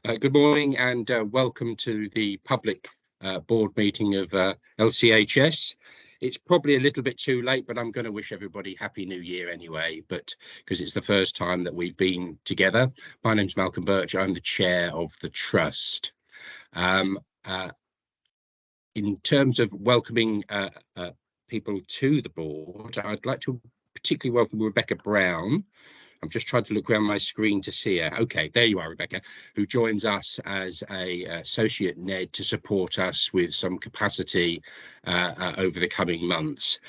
Good morning and welcome to the public board meeting of LCHS. It's probably a little bit too late, but I'm going to wish everybody Happy New Year anyway, but because it's the first time that we've been together. My name's Malcolm Birch. I'm the chair of the trust. In terms of welcoming people to the board, I'd like to particularly welcome Rebecca Brown. I'm just trying to look around my screen to see her. Okay, there you are, Rebecca, who joins us as a associate NED to support us with some capacity over the coming months.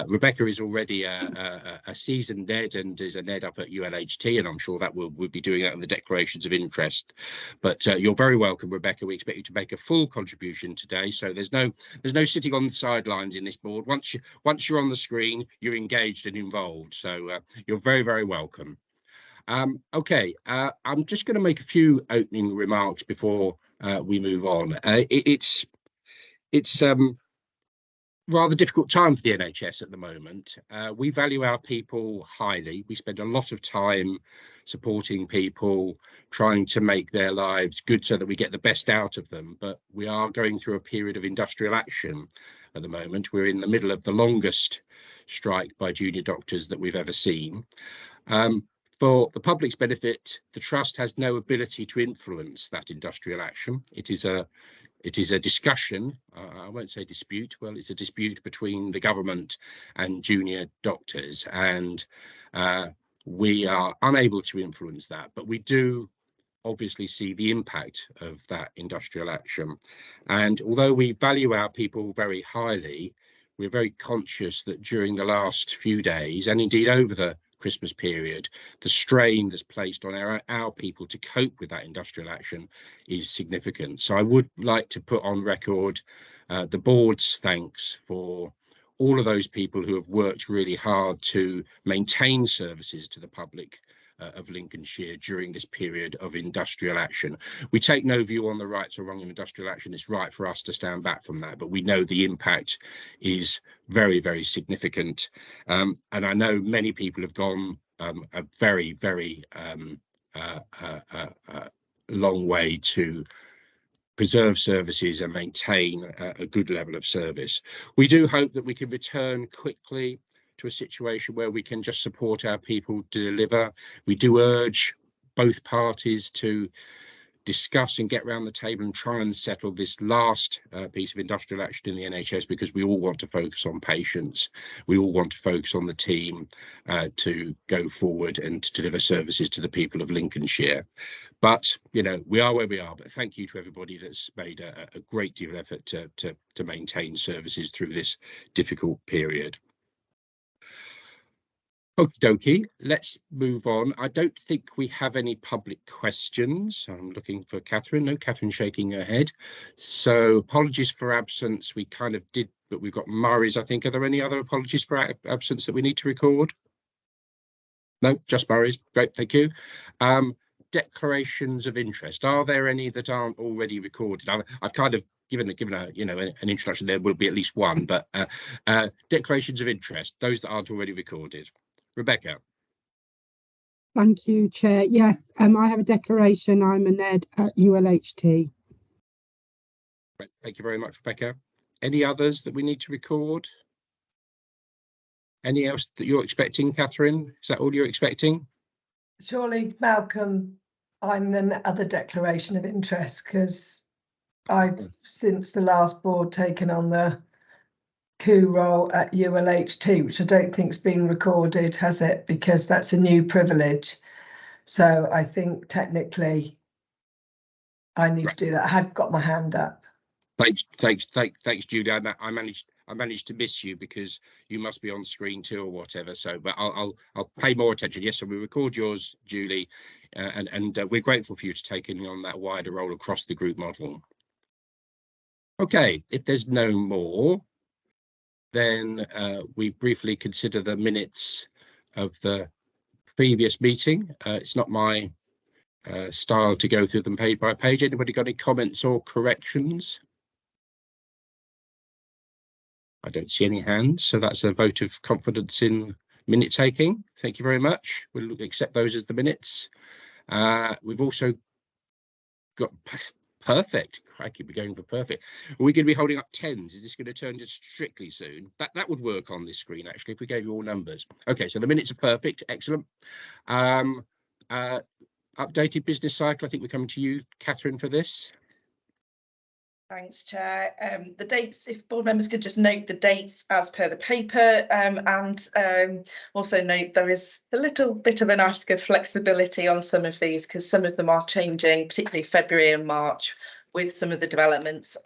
Rebecca is already a seasoned NED and is a NED up at ULHT, and I'm sure that we'll be doing that in the declarations of interest. But you're very welcome, Rebecca. We expect you to make a full contribution today. So there's no sitting on the sidelines in this board. Once you're on the screen, you're engaged and involved. So you're very, very welcome. Okay, I'm just going to make a few opening remarks before we move on. It's rather difficult time for the NHS at the moment. We value our people highly. We spend a lot of time supporting people, trying to make their lives good so that we get the best out of them. But we are going through a period of industrial action at the moment. We're in the middle of the longest strike by junior doctors that we've ever seen. For the public's benefit, the trust has no ability to influence that industrial action. It is a discussion, I won't say dispute, well, it's a dispute between the government and junior doctors, and we are unable to influence that, but we do obviously see the impact of that industrial action. And although we value our people very highly, we're very conscious that during the last few days, and indeed over the Christmas period, the strain that's placed on our people to cope with that industrial action is significant. So I would like to put on record the board's thanks for all of those people who have worked really hard to maintain services to the public of Lincolnshire during this period of industrial action. We take no view on the rights or wrong of industrial action. It's right for us to stand back from that, but we know the impact is very, very significant. And I know many people have gone a very, very long way to preserve services and maintain a good level of service. We do hope that we can return quickly to a situation where we can just support our people to deliver. We do urge both parties to discuss and get around the table and try and settle this last piece of industrial action in the NHS, because we all want to focus on patients. We all want to focus on the team to go forward and to deliver services to the people of Lincolnshire. But, you know, we are where we are. But thank you to everybody that's made a great deal of effort to maintain services through this difficult period. Okie dokie, let's move on. I don't think we have any public questions. I'm looking for Catherine. No, Catherine shaking her head. So apologies for absence. We kind of did, but we've got Murray's, I think. Are there any other apologies for absence that we need to record? No, just Murray's. Great, thank you. Declarations of interest. Are there any that aren't already recorded? I've kind of given a an introduction. There will be at least one, but declarations of interest, those that aren't already recorded. Rebecca. Thank you, Chair. Yes, I have a declaration. I'm a NED at ULHT. Right, thank you very much, Rebecca. Any others that we need to record? Any else that you're expecting, Catherine? Is that all you're expecting? Surely, Malcolm, I'm the other declaration of interest, because I've, since the last board, taken on the coup role at ULHT, which I don't think's been recorded, has it? Because that's a new privilege. So I think technically I need to do that. I had got my hand up. Thanks, Julie. I managed to miss you because you must be on screen too or whatever. So, but I'll pay more attention. Yes, so we record yours, Julie, and we're grateful for you to taking on that wider role across the group model. Okay, if there's no more, then we briefly consider the minutes of the previous meeting. It's not my style to go through them page by page. Anybody got any comments or corrections? I don't see any hands, so that's a vote of confidence in minute taking. Thank you very much. We'll accept those as the minutes. We've also got perfect. Crikey, we're going for perfect. Are we going to be holding up tens? Is this going to turn to strictly soon? That would work on this screen, actually, if we gave you all numbers. Okay, so the minutes are perfect. Excellent. Updated business cycle. I think we're coming to you, Catherine, for this. Thanks, Chair. The dates, if board members could just note the dates as per the paper, and also note there is a little bit of an ask of flexibility on some of these, because some of them are changing, particularly February and March, with some of the developments,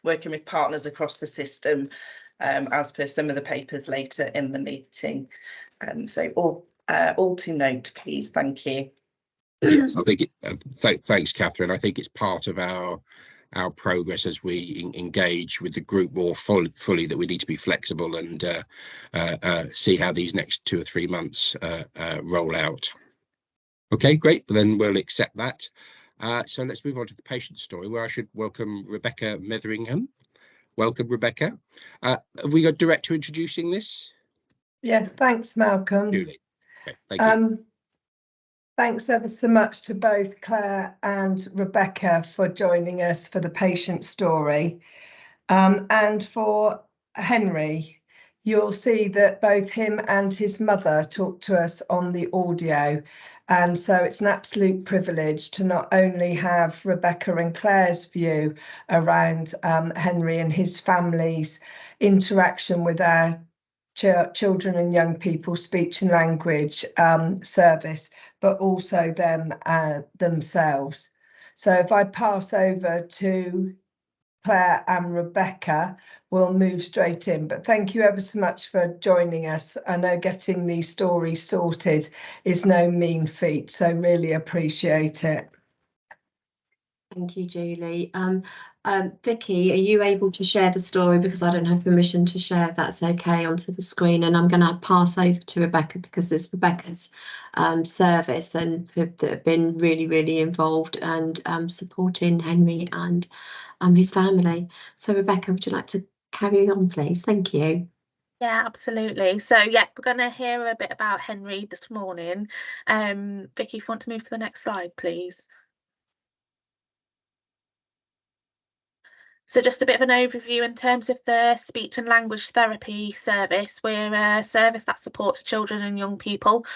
working with partners across the system, as per some of the papers later in the meeting. So all to note, please. Thank you. Yes, I think thanks, Catherine. I think it's part of our progress as we engage with the group more fully, that we need to be flexible and see how these next 2 or 3 months roll out. Okay, great. Then we'll accept that. So let's move on to the patient story, where I should welcome Rebecca Metheringham. Welcome, Rebecca. Have we got director introducing this? Yes, thanks, Malcolm. Julie. Okay, thank you. Thanks ever so much to both Claire and Rebecca for joining us for the patient story. And for Henry, you'll see that both him and his mother talked to us on the audio. And so it's an absolute privilege to not only have Rebecca and Claire's view around Henry and his family's interaction with our children and young people speech and language service, but also them themselves. So if I pass over to Claire and Rebecca, we'll move straight in. But thank you ever so much for joining us. I know getting these stories sorted is no mean feat, so really appreciate it. Thank you, Julie. Vicky, are you able to share the story, because I don't have permission to share, if that's okay, onto the screen? And I'm going to pass over to Rebecca, because it's Rebecca's service and that have been really involved and supporting Henry and his family. So Rebecca, would you like to carry on, please? Thank you. Yeah, absolutely. So yeah, we're going to hear a bit about Henry this morning. Vicky, if you want to move to the next slide, please. So just a bit of an overview in terms of the speech and language therapy service. We're a service that supports children and young people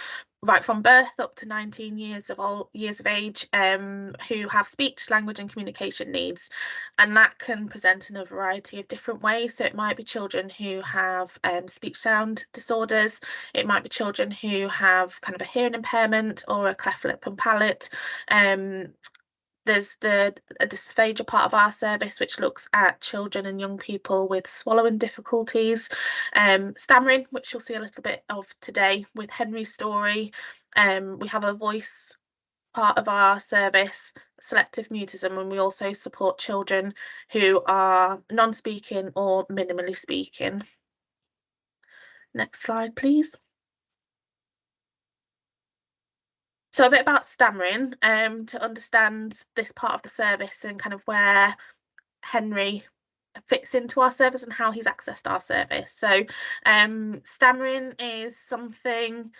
right from birth up to 19 years of age who have speech, language and communication needs, and that can present in a variety of different ways. So it might be children who have speech sound disorders, it might be children who have kind of a hearing impairment or a cleft lip and palate. There's a dysphagia part of our service, which looks at children and young people with swallowing difficulties, stammering, which you'll see a little bit of today with Henry's story. We have a voice part of our service, selective mutism, and we also support children who are non-speaking or minimally speaking. Next slide, please. So a bit about stammering, to understand this part of the service and kind of where Henry fits into our service and how he's accessed our service. So stammering is something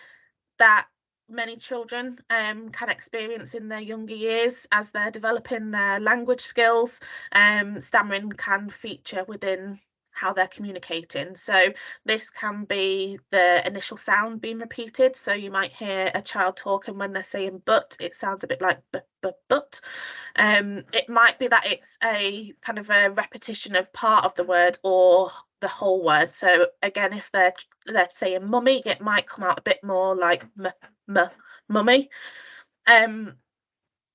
that many children can experience in their younger years as they're developing their language skills. Stammering can feature within how they're communicating. So this can be the initial sound being repeated. So you might hear a child talk, and when they're saying but, it sounds a bit like but. It might be that it's a kind of a repetition of part of the word or the whole word. So again, if they're saying mummy, it might come out a bit more like mummy.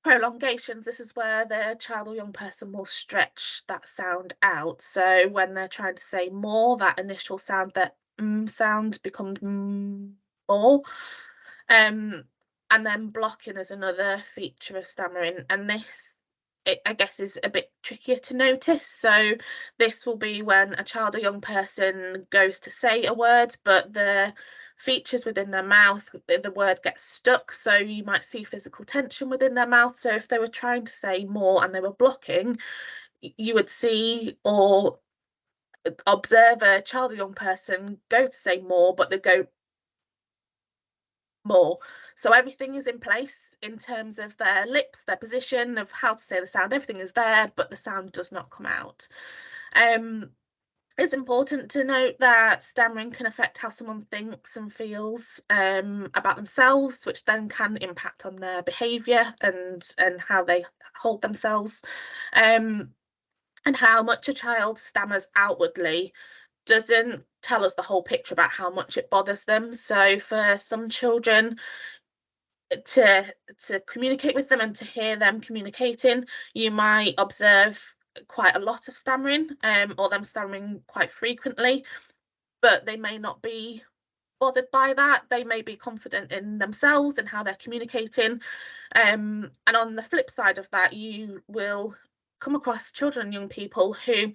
Prolongations, this is where the child or young person will stretch that sound out. So when they're trying to say more, that initial sound, that sound, becomes more. And then blocking is another feature of stammering, and this, I guess, is a bit trickier to notice. So this will be when a child or young person goes to say a word, but the features within their mouth, the word gets stuck. So you might see physical tension within their mouth. So if they were trying to say more and they were blocking, you would see or observe a child or young person go to say more, but they go more. So everything is in place in terms of their lips, their position, of how to say the sound. Everything is there, but the sound does not come out. It's important to note that stammering can affect how someone thinks and feels about themselves, which then can impact on their behaviour and how they hold themselves. And how much a child stammers outwardly doesn't tell us the whole picture about how much it bothers them. So for some children, to communicate with them and to hear them communicating, you might observe quite a lot of stammering, or them stammering quite frequently, but they may not be bothered by that. They may be confident in themselves and how they're communicating. And on the flip side of that, you will come across children and young people who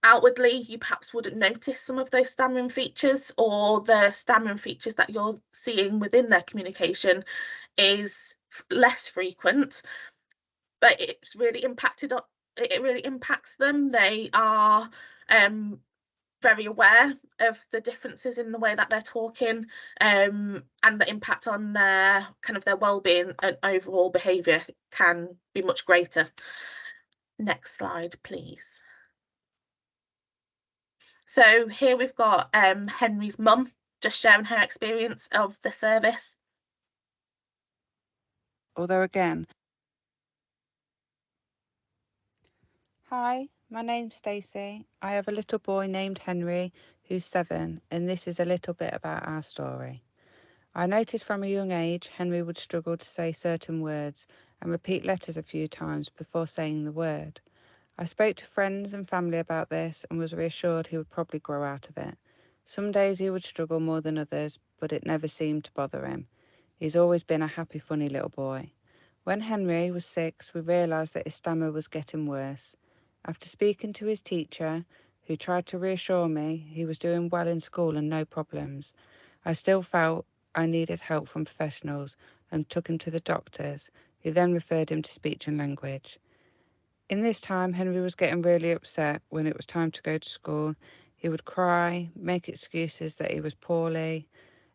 outwardly you perhaps wouldn't notice some of those stammering features, or the stammering features that you're seeing within their communication is less frequent, but it's really it really impacts them. They are very aware of the differences in the way that they're talking, and the impact on their well-being and overall behaviour can be much greater. Next slide, please. So here we've got Henry's mum just sharing her experience of the service. Although again, hi, my name's Stacey. I have a little boy named Henry who's 7, and this is a little bit about our story. I noticed from a young age Henry would struggle to say certain words and repeat letters a few times before saying the word. I spoke to friends and family about this and was reassured he would probably grow out of it. Some days he would struggle more than others, but it never seemed to bother him. He's always been a happy, funny little boy. When Henry was 6, we realised that his stammer was getting worse. After speaking to his teacher, who tried to reassure me he was doing well in school and no problems, I still felt I needed help from professionals and took him to the doctors, who then referred him to speech and language. In this time, Henry was getting really upset when it was time to go to school. He would cry, make excuses that he was poorly.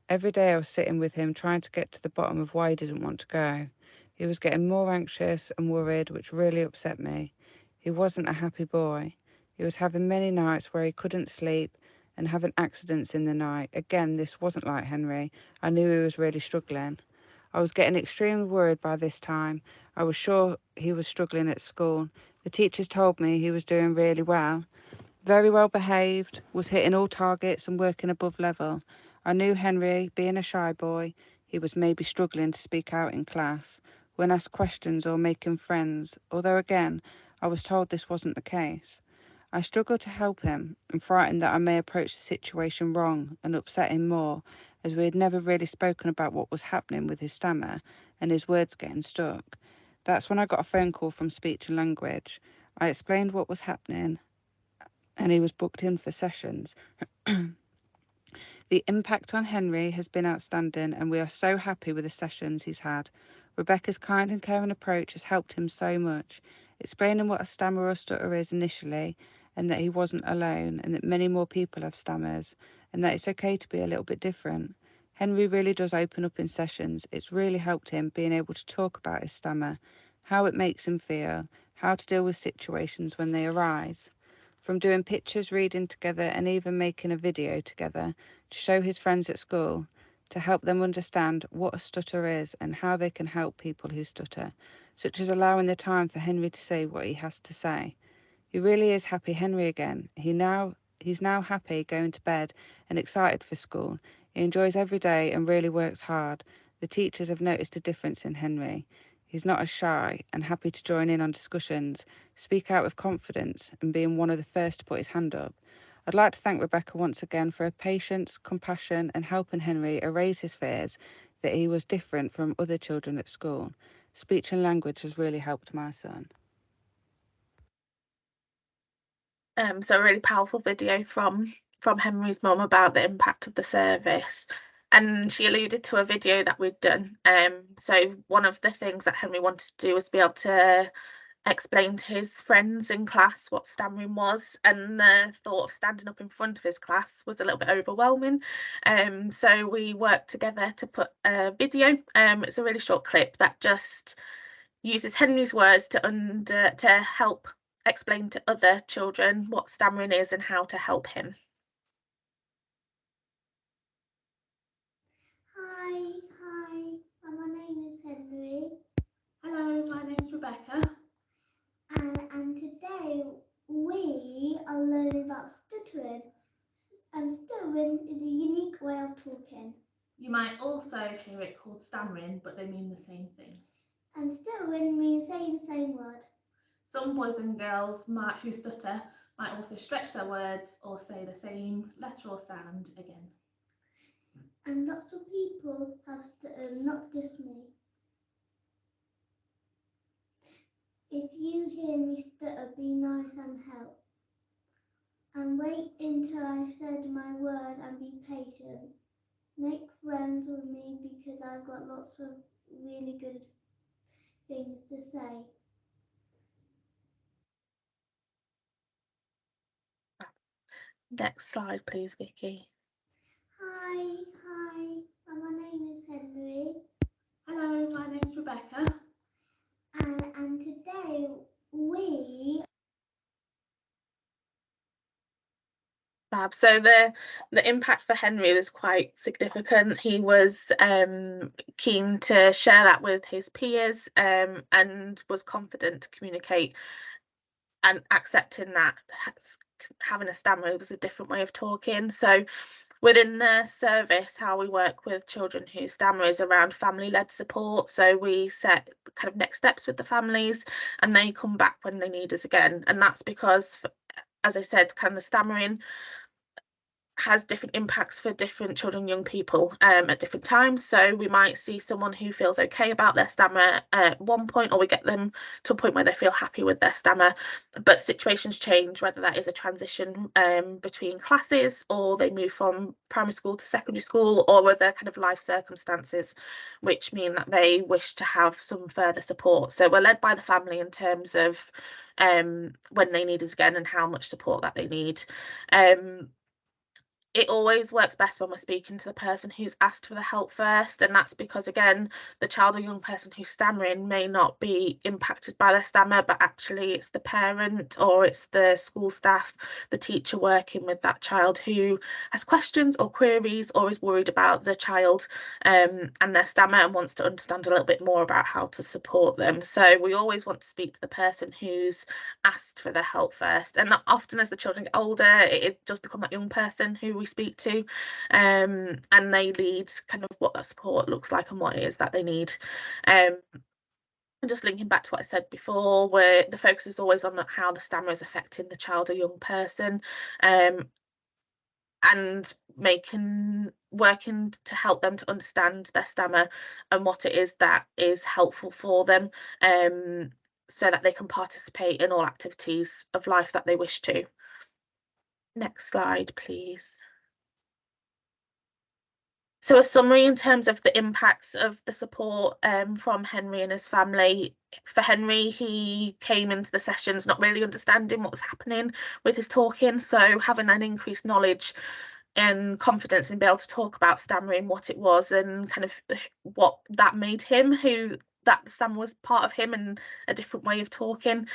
Every day I was sitting with him trying to get to the bottom of why he didn't want to go. He was getting more anxious and worried, which really upset me. He wasn't a happy boy. He was having many nights where he couldn't sleep and having accidents in the night. Again, this wasn't like Henry. I knew he was really struggling. I was getting extremely worried by this time. I was sure he was struggling at school. The teachers told me he was doing really well. Very well behaved, was hitting all targets and working above level. I knew Henry, being a shy boy, he was maybe struggling to speak out in class, when asked questions or making friends, although again, I was told this wasn't the case. I struggled to help him and frightened that I may approach the situation wrong and upset him more, as we had never really spoken about what was happening with his stammer and his words getting stuck. That's when I got a phone call from speech and language. I explained what was happening and he was booked in for sessions. The impact on Henry has been outstanding and we are so happy with the sessions he's had. Rebecca's kind and caring approach has helped him so much, explaining what a stammer or stutter is initially and that he wasn't alone and that many more people have stammers and that it's okay to be a little bit different. Henry really does open up in sessions. It's really helped him being able to talk about his stammer, how it makes him feel, how to deal with situations when they arise. From doing pictures, reading together and even making a video together to show his friends at school, to help them understand what a stutter is and how they can help people who stutter, such as allowing the time for Henry to say what he has to say. He really is happy Henry again. He's now happy going to bed and excited for school. He enjoys every day and really works hard. The teachers have noticed a difference in Henry. He's not as shy and happy to join in on discussions, speak out with confidence and being one of the first to put his hand up. I'd like to thank Rebecca once again for her patience, compassion and helping Henry erase his fears that he was different from other children at school. Speech and language has really helped my son. So a really powerful video from Henry's mum about the impact of the service. And she alluded to a video that we'd done. So one of the things that Henry wanted to do was be able to explain to his friends in class what stammering was, and the thought of standing up in front of his class was a little bit overwhelming. So we worked together to put a video. It's a really short clip that just uses Henry's words to help explain to other children what stammering is and how to help him. Hi, my name is Henry. Hello, my name's Rebecca. And today we are learning about stuttering. And stuttering is a unique way of talking. You might also hear it called stammering, but they mean the same thing. And stuttering means saying the same word. Some boys and girls who stutter might also stretch their words or say the same letter or sound again. And lots of people have stuttered, not just me. If you hear me stutter, be nice and help. And wait until I said my word and be patient. Make friends with me because I've got lots of really good things to say. Next slide, please, Vicky. Hi, my name is Henry. Hello, my name's Rebecca. And today we... Fab. So the impact for Henry was quite significant. He was keen to share that with his peers and was confident to communicate and accepting that having a stammer was a different way of talking. So within the service, how we work with children who stammer is around family-led support. So we set kind of next steps with the families and they come back when they need us again. And that's because, as I said, kind of stammering has different impacts for different children, young people at different times. So we might see someone who feels okay about their stammer at one point, or we get them to a point where they feel happy with their stammer, but situations change, whether that is a transition between classes, or they move from primary school to secondary school, or other kind of life circumstances which mean that they wish to have some further support. So we're led by the family in terms of when they need us again and how much support that they need. It always works best when we're speaking to the person who's asked for the help first, and that's because, again, the child or young person who's stammering may not be impacted by their stammer, but actually it's the parent or it's the school staff, the teacher working with that child who has questions or queries or is worried about the child and their stammer and wants to understand a little bit more about how to support them. So we always want to speak to the person who's asked for the help first, and often as the children get older, it does become that young person who we speak to and they lead kind of what that support looks like and what it is that they need. And just linking back to what I said before, where the focus is always on how the stammer is affecting the child or young person, and working to help them to understand their stammer and what it is that is helpful for them, so that they can participate in all activities of life that they wish to. Next slide, please. So a summary in terms of the impacts of the support from Henry and his family. For Henry, he came into the sessions not really understanding what was happening with his talking, so having an increased knowledge and confidence in being able to talk about stammering, what it was and kind of what that made him, who that stammer was part of him and a different way of talking.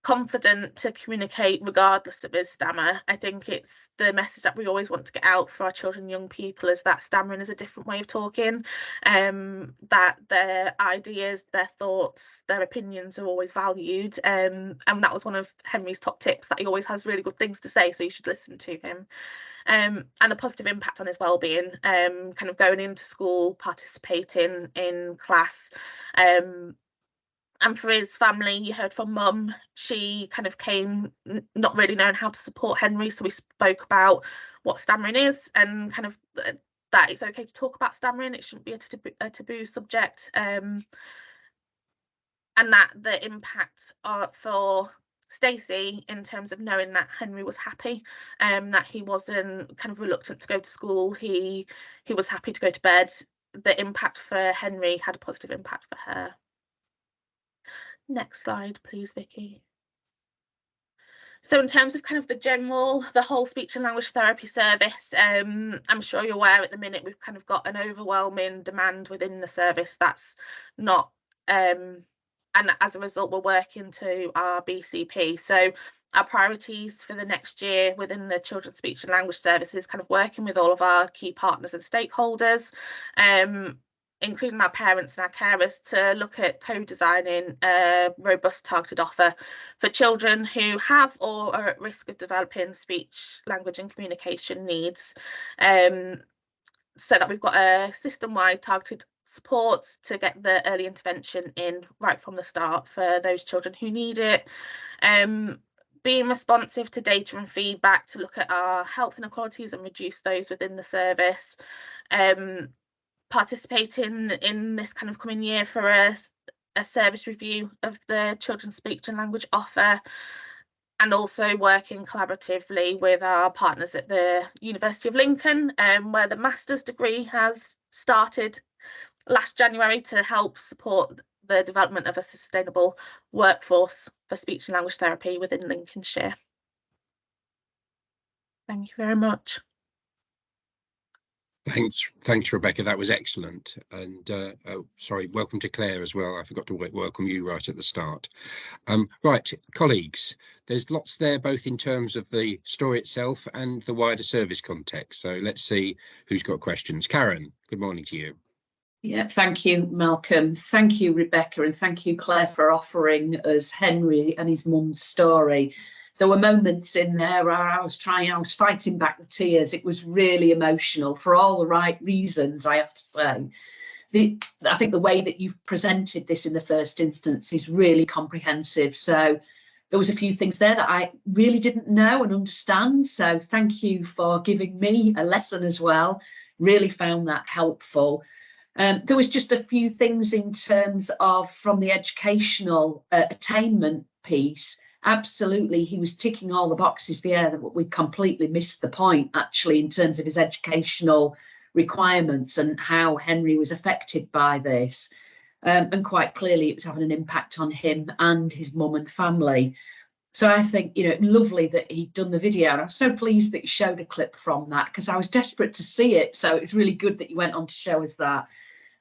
Confident to communicate regardless of his stammer. I think it's the message that we always want to get out for our children and young people, is that stammering is a different way of talking, that their ideas, their thoughts, their opinions are always valued, and that was one of Henry's top tips, that he always has really good things to say, so you should listen to him. And the positive impact on his well-being, kind of going into school, participating in class, and for his family, you heard from Mum, she kind of came not really knowing how to support Henry, so we spoke about what stammering is and kind of that it's okay to talk about stammering, it shouldn't be a taboo subject, and that the impact for Stacey in terms of knowing that Henry was happy, that he wasn't kind of reluctant to go to school, he was happy to go to bed. The impact for Henry had a positive impact for her. Next slide, please, Vicky. So in terms of kind of the whole speech and language therapy service, I'm sure you're aware at the minute we've kind of got an overwhelming demand within the service. That's not, and as a result, we're working to our BCP. So our priorities for the next year within the Children's Speech and Language Services, kind of working with all of our key partners and stakeholders, including our parents and our carers, to look at co-designing a robust targeted offer for children who have or are at risk of developing speech, language and communication needs, so that we've got a system-wide targeted support to get the early intervention in right from the start for those children who need it. Being responsive to data and feedback to look at our health inequalities and reduce those within the service. Participating in this kind of coming year for a service review of the children's speech and language offer, and also working collaboratively with our partners at the University of Lincoln, where the master's degree has started last January to help support the development of a sustainable workforce for speech and language therapy within Lincolnshire. Thank you very much. Thanks, Rebecca. That was excellent. And sorry, welcome to Claire as well. I forgot to welcome you right at the start. Right, colleagues, there's lots there, both in terms of the story itself and the wider service context. So let's see who's got questions. Karen, good morning to you. Yeah, thank you, Malcolm. Thank you, Rebecca, and thank you, Claire, for offering us Henry and his mum's story. There were moments in there where I was fighting back the tears. It was really emotional for all the right reasons, I have to say. I think the way that you've presented this in the first instance is really comprehensive. So there was a few things there that I really didn't know and understand. So thank you for giving me a lesson as well. Really found that helpful. There was just a few things in terms of from the educational attainment piece. Absolutely, he was ticking all the boxes there, that we completely missed the point actually in terms of his educational requirements and how Henry was affected by this. And quite clearly it was having an impact on him and his mum and family. So I think, you know, lovely that he'd done the video. And I'm so pleased that you showed a clip from that, because I was desperate to see it. So it's really good that you went on to show us that.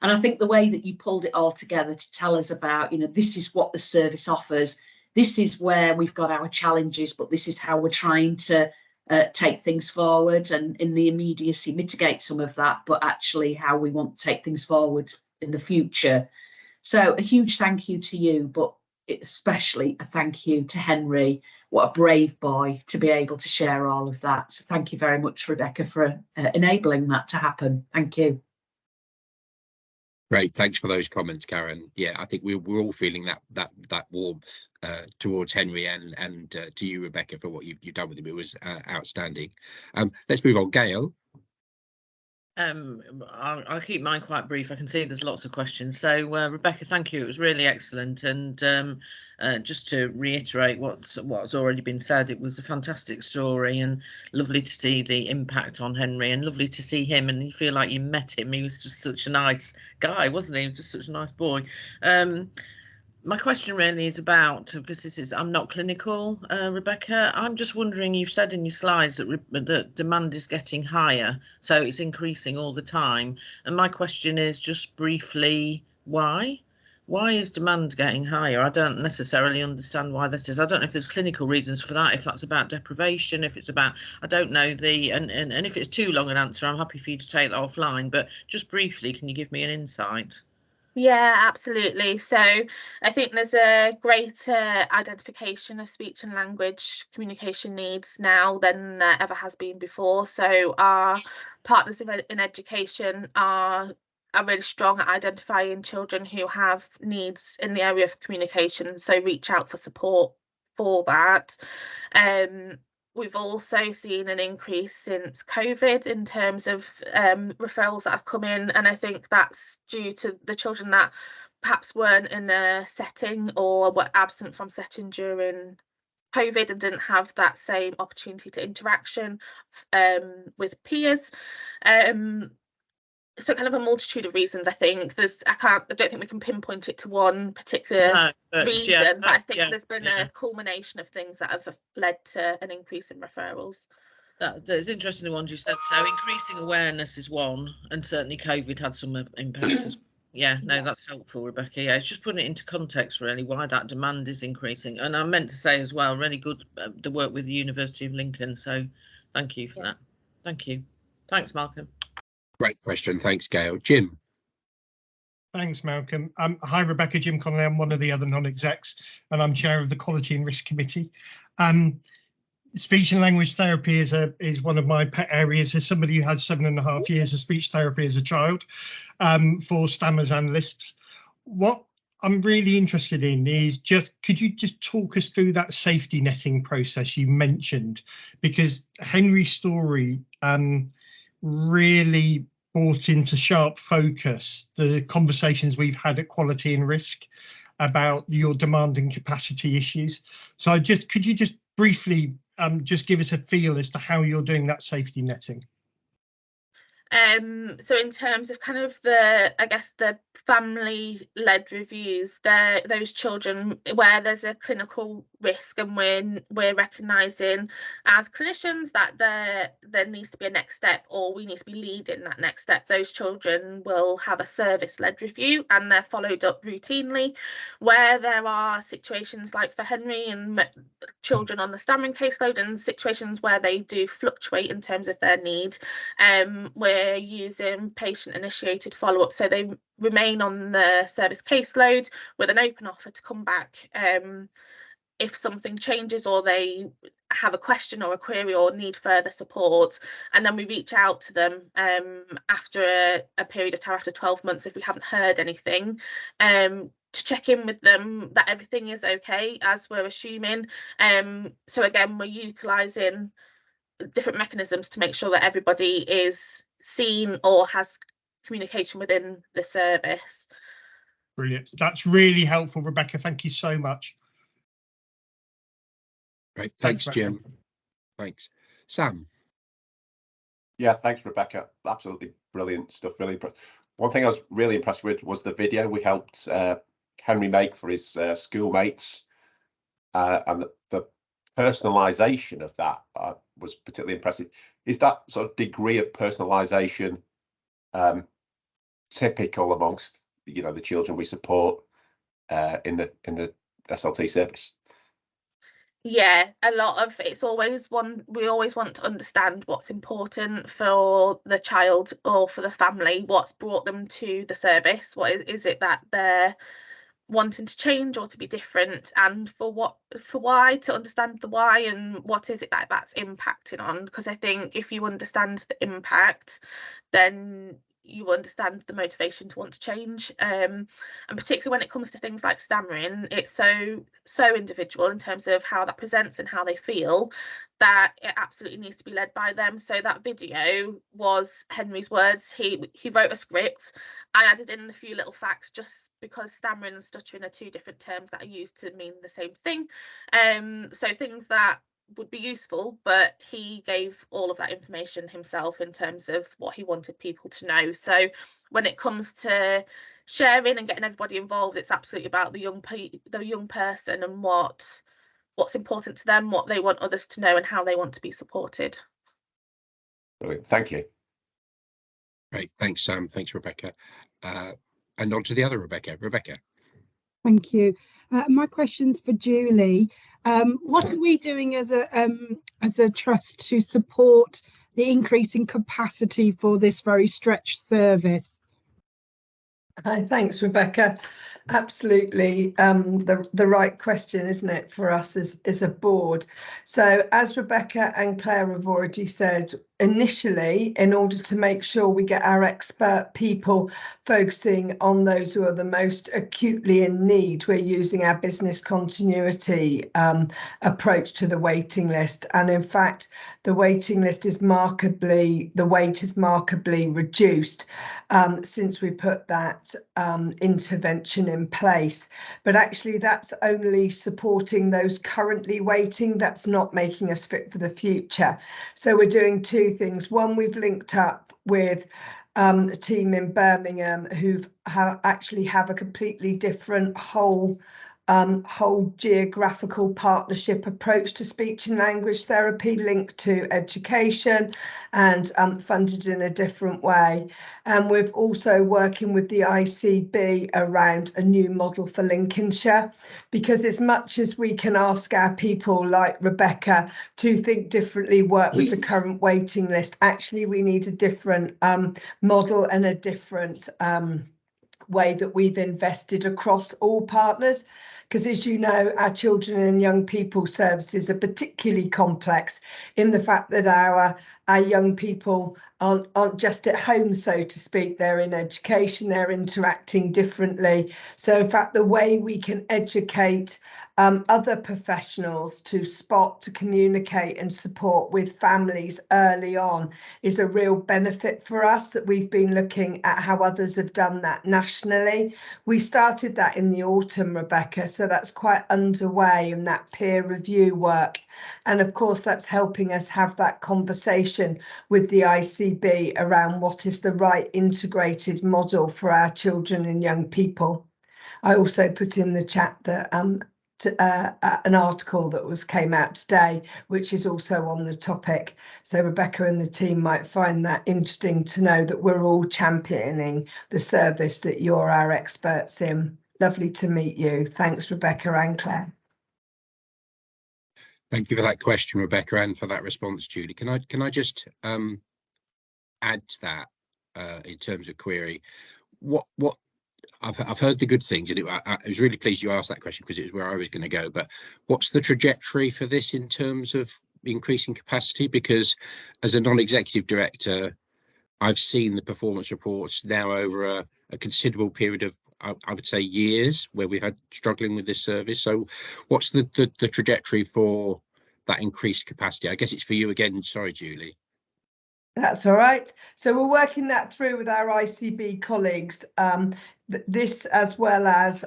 And I think the way that you pulled it all together to tell us about, you know, this is what the service offers. This is where we've got our challenges, but this is how we're trying to take things forward and in the immediacy mitigate some of that, but actually how we want to take things forward in the future. So a huge thank you to you, but especially a thank you to Henry. What a brave boy to be able to share all of that. So thank you very much, Rebecca, for enabling that to happen. Thank you. Great, thanks for those comments, Karen. Yeah, I think we're all feeling that warmth towards Henry and to you, Rebecca, for what you've done with him. It was outstanding. Let's move on. Gail. I'll keep mine quite brief. I can see there's lots of questions. So Rebecca, thank you. It was really excellent. And just to reiterate what's already been said, it was a fantastic story and lovely to see the impact on Henry and lovely to see him. And you feel like you met him. He was just such a nice guy, wasn't he? Just such a nice boy. My question really is about, because I'm not clinical, Rebecca, I'm just wondering, you've said in your slides that demand is getting higher, so it's increasing all the time. And my question is just briefly, why? Why is demand getting higher? I don't necessarily understand why that is. I don't know if there's clinical reasons for that, if that's about deprivation, if it's about, I don't know, and if it's too long an answer, I'm happy for you to take that offline, but just briefly, can you give me an insight? Yeah, absolutely. So I think there's a greater identification of speech and language communication needs now than there ever has been before. So our partners in education are really strong at identifying children who have needs in the area of communication. So reach out for support for that. We've also seen an increase since COVID in terms of referrals that have come in, and I think that's due to the children that perhaps weren't in a setting or were absent from setting during COVID and didn't have that same opportunity to interaction with peers. so kind of a multitude of reasons. I think I don't think we can pinpoint it to one particular reason, but I think there's been a culmination of things that have led to an increase in referrals. That's interesting, the ones you said. So increasing awareness is one, and certainly COVID had some impact as that's helpful, Rebecca. Yeah, it's just putting it into context really why that demand is increasing. And I meant to say as well, really good the work with the University of Lincoln. So thank you for that. Thank you. Thanks, Malcolm. Great question. Thanks, Gail. Jim. Thanks, Malcolm. Hi, Rebecca. Jim Connolly. I'm one of the other non-execs, and I'm chair of the Quality and Risk Committee. Speech and language therapy is one of my pet areas. As somebody who had 7.5 years of speech therapy as a child for stammers and lisps, what I'm really interested in is could you just talk us through that safety netting process you mentioned? Because Henry's story really brought into sharp focus the conversations we've had at Quality and Risk about your demand and capacity issues. So could you just briefly just give us a feel as to how you're doing that safety netting? So in terms of kind of the family-led reviews, those children where there's a clinical risk and we're recognising as clinicians that there needs to be a next step, or we need to be leading that next step, those children will have a service-led review and they're followed up routinely. Where there are situations like for Henry and children on the stammering caseload and situations where they do fluctuate in terms of their need, we're using patient-initiated follow-up, so they remain on the service caseload with an open offer to come back if something changes or they have a question or a query or need further support, and then we reach out to them after a period of time, after 12 months, if we haven't heard anything, to check in with them that everything is okay, as we're assuming. So again, we're utilising different mechanisms to make sure that everybody is seen or has communication within the service. Brilliant. That's really helpful, Rebecca. Thank you so much. Great. Thanks, Jim. Thanks. Sam. Yeah, thanks, Rebecca. Absolutely brilliant stuff. Really impressed. One thing I was really impressed with was the video we helped Henry make for his schoolmates, and the personalisation of that was particularly impressive. Is that sort of degree of personalisation typical amongst the children we support in the SLT service? Yeah, a lot of it's always we always want to understand what's important for the child or for the family, what's brought them to the service, what is it that they're wanting to change or to be different, and for why, to understand the why and what is it that's impacting on. Because I think if you understand the impact, then you understand the motivation to want to change, and particularly when it comes to things like stammering, it's so individual in terms of how that presents and how they feel, that it absolutely needs to be led by them. So that video was Henry's words. He wrote a script. I added in a few little facts, just because stammering and stuttering are two different terms that are used to mean the same thing, so things that would be useful, but he gave all of that information himself in terms of what he wanted people to know. So when it comes to sharing and getting everybody involved, it's absolutely about the young person and what's important to them, what they want others to know, and how they want to be supported. Brilliant. Thank you. Great. Thanks, Sam. Thanks, Rebecca. And on to the other Rebecca. Rebecca. Thank you. My question's for Julie. What are we doing as a trust to support the increase in capacity for this very stretched service? Hi, thanks, Rebecca. Absolutely the right question, isn't it, for us as a board? So as Rebecca and Claire have already said, initially, in order to make sure we get our expert people focusing on those who are the most acutely in need, we're using our business continuity approach to the waiting list. And in fact, the waiting list is the weight is markedly reduced since we put that intervention in place. But actually, that's only supporting those currently waiting. That's not making us fit for the future. So we're doing two things. One, we've linked up with a team in Birmingham who actually have a completely different whole geographical partnership approach to speech and language therapy linked to education and funded in a different way. And we're also working with the ICB around a new model for Lincolnshire, because as much as we can ask our people like Rebecca to think differently, work with the current waiting list, actually we need a different model and a different way that we've invested across all partners. Because as you know, our children and young people services are particularly complex in the fact that our young people aren't just at home, so to speak, they're in education, they're interacting differently. So in fact, the way we can educate other professionals to spot, to communicate and support with families early on is a real benefit for us, that we've been looking at how others have done that nationally. We started that in the autumn, Rebecca, so that's quite underway in that peer review work. And of course, that's helping us have that conversation with the ICB around what is the right integrated model for our children and young people. I also put in the chat that an article that came out today, which is also on the topic. So Rebecca and the team might find that interesting to know that we're all championing the service that you're our experts in. Lovely to meet you. Thanks, Rebecca and Claire. Thank you for that question, Rebecca, and for that response, Julie. Can I just add to that in terms of query? What I've heard the good things, and I was really pleased you asked that question because it was where I was going to go. But what's the trajectory for this in terms of increasing capacity? Because as a non-executive director, I've seen the performance reports now over a considerable period of, I would say, years where we've had struggling with this service. So what's the trajectory for that increased capacity? I guess it's for you again. Sorry, Julie. That's all right. So we're working that through with our ICB colleagues. This, as well as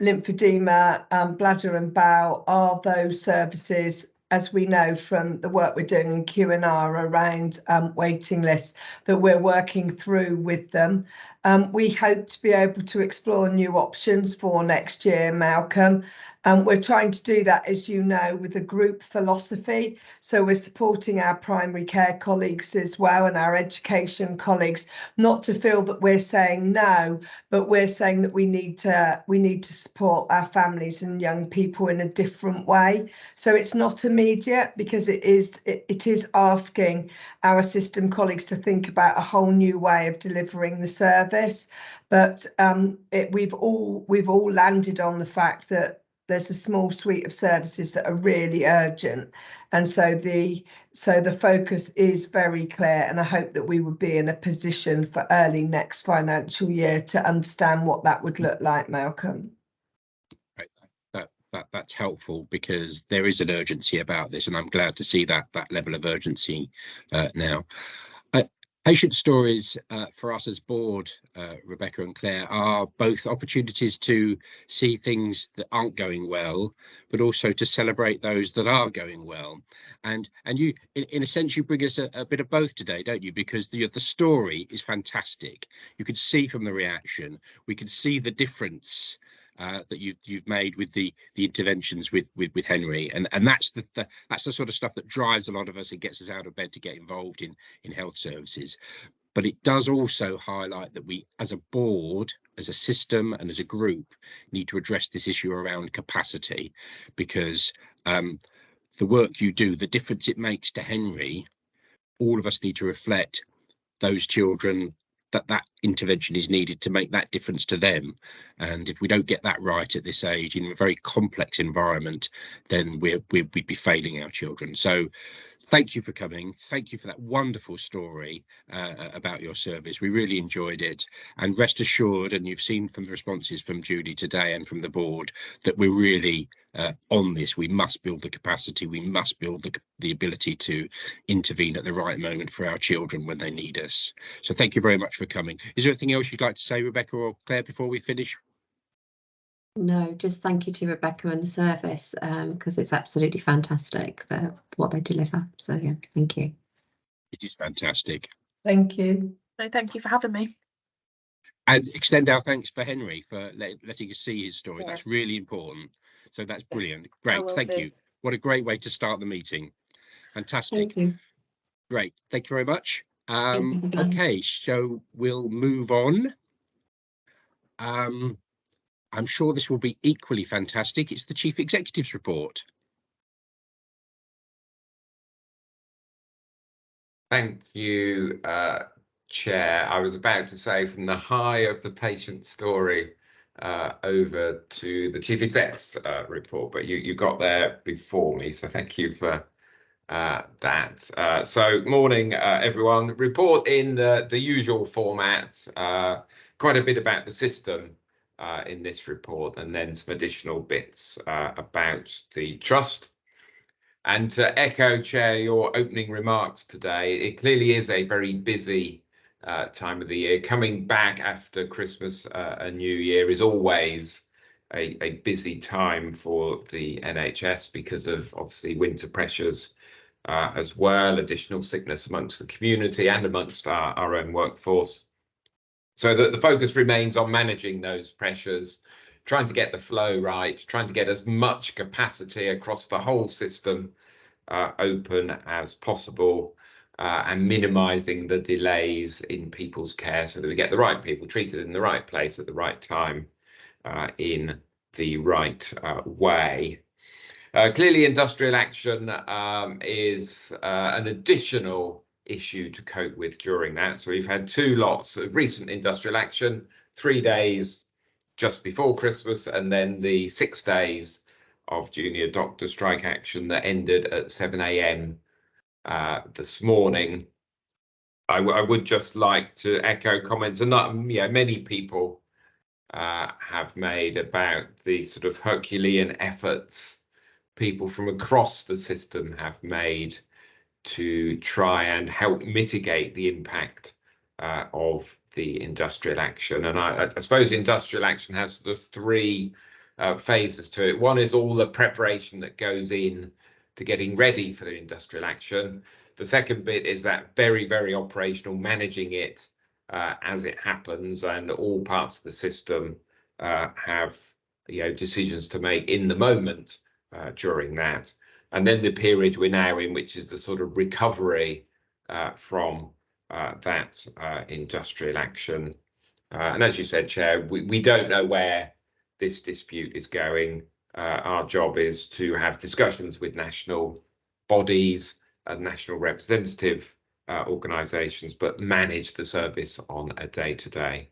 lymphedema, bladder and bowel, are those services, as we know from the work we're doing in Q&R around waiting lists, that we're working through with them. We hope to be able to explore new options for next year, Malcolm. We're trying to do that, as you know, with a group philosophy. So we're supporting our primary care colleagues as well and our education colleagues, not to feel that we're saying no, but we're saying that we need to support our families and young people in a different way. So it's not immediate, because it is asking our system colleagues to think about a whole new way of delivering the service. But we've all landed on the fact that there's a small suite of services that are really urgent, and so the focus is very clear, and I hope that we will be in a position for early next financial year to understand what that would look like, Malcolm. That's helpful, because there is an urgency about this, and I'm glad to see that level of urgency now. Patient stories for us as board, Rebecca and Claire, are both opportunities to see things that aren't going well, but also to celebrate those that are going well. And you, in a sense, you bring us a bit of both today, don't you? Because the story is fantastic. You can see from the reaction, we can see the difference that you've made with the interventions with Henry, and that's the sort of stuff that drives a lot of us and gets us out of bed to get involved in health services. But it does also highlight that we, as a board, as a system, and as a group, need to address this issue around capacity, because the work you do, the difference it makes to Henry, all of us need to reflect those children, that intervention is needed to make that difference to them. And if we don't get that right at this age in a very complex environment, then we'd be failing our children. So thank you for coming. Thank you for that wonderful story about your service. We really enjoyed it. And rest assured, and you've seen from the responses from Julie today and from the board, that we're really on this. We must build the capacity. We must build the ability to intervene at the right moment for our children when they need us. So thank you very much for coming. Is there anything else you'd like to say, Rebecca or Claire, before we finish? No, just thank you to Rebecca and the service, because it's absolutely fantastic what they deliver. So yeah, thank you. It is fantastic. Thank you. So thank you for having me. And extend our thanks for Henry for letting us see his story. Yeah. That's really important. So that's brilliant. I Great. will Thank do. you. What a great way to start the meeting. Fantastic. Thank you. Great. Thank you very much. you. Okay, so we'll move on. I'm sure this will be equally fantastic. It's the Chief Executive's report. Thank you, Chair. I was about to say from the high of the patient story over to the Chief Exec's report, but you got there before me, so thank you for that. So morning, everyone. Report in the usual format, quite a bit about the system in this report, and then some additional bits about the trust. And to echo, Chair, your opening remarks today, it clearly is a very busy time of the year. Coming back after Christmas and New Year is always a busy time for the NHS because of obviously winter pressures as well, additional sickness amongst the community and amongst our own workforce. So the focus remains on managing those pressures, trying to get the flow right, trying to get as much capacity across the whole system open as possible, and minimising the delays in people's care so that we get the right people treated in the right place at the right time in the right way. Clearly, industrial action is an additional issue to cope with during that. So we've had 2 lots of recent industrial action, 3 days just before Christmas, and then the 6 days of junior doctor strike action that ended at 7 a.m. This morning. I would just like to echo comments, and that, many people have made about the sort of Herculean efforts people from across the system have made to try and help mitigate the impact of the industrial action. And I suppose industrial action has sort of 3 phases to it. One is all the preparation that goes in to getting ready for the industrial action. The second bit is that very, very operational, managing it as it happens, and all parts of the system have decisions to make in the moment during that. And then the period we're now in, which is the sort of recovery from that industrial action. And as you said, Chair, we don't know where this dispute is going. Our job is to have discussions with national bodies and national representative organisations, but manage the service on a day-to-day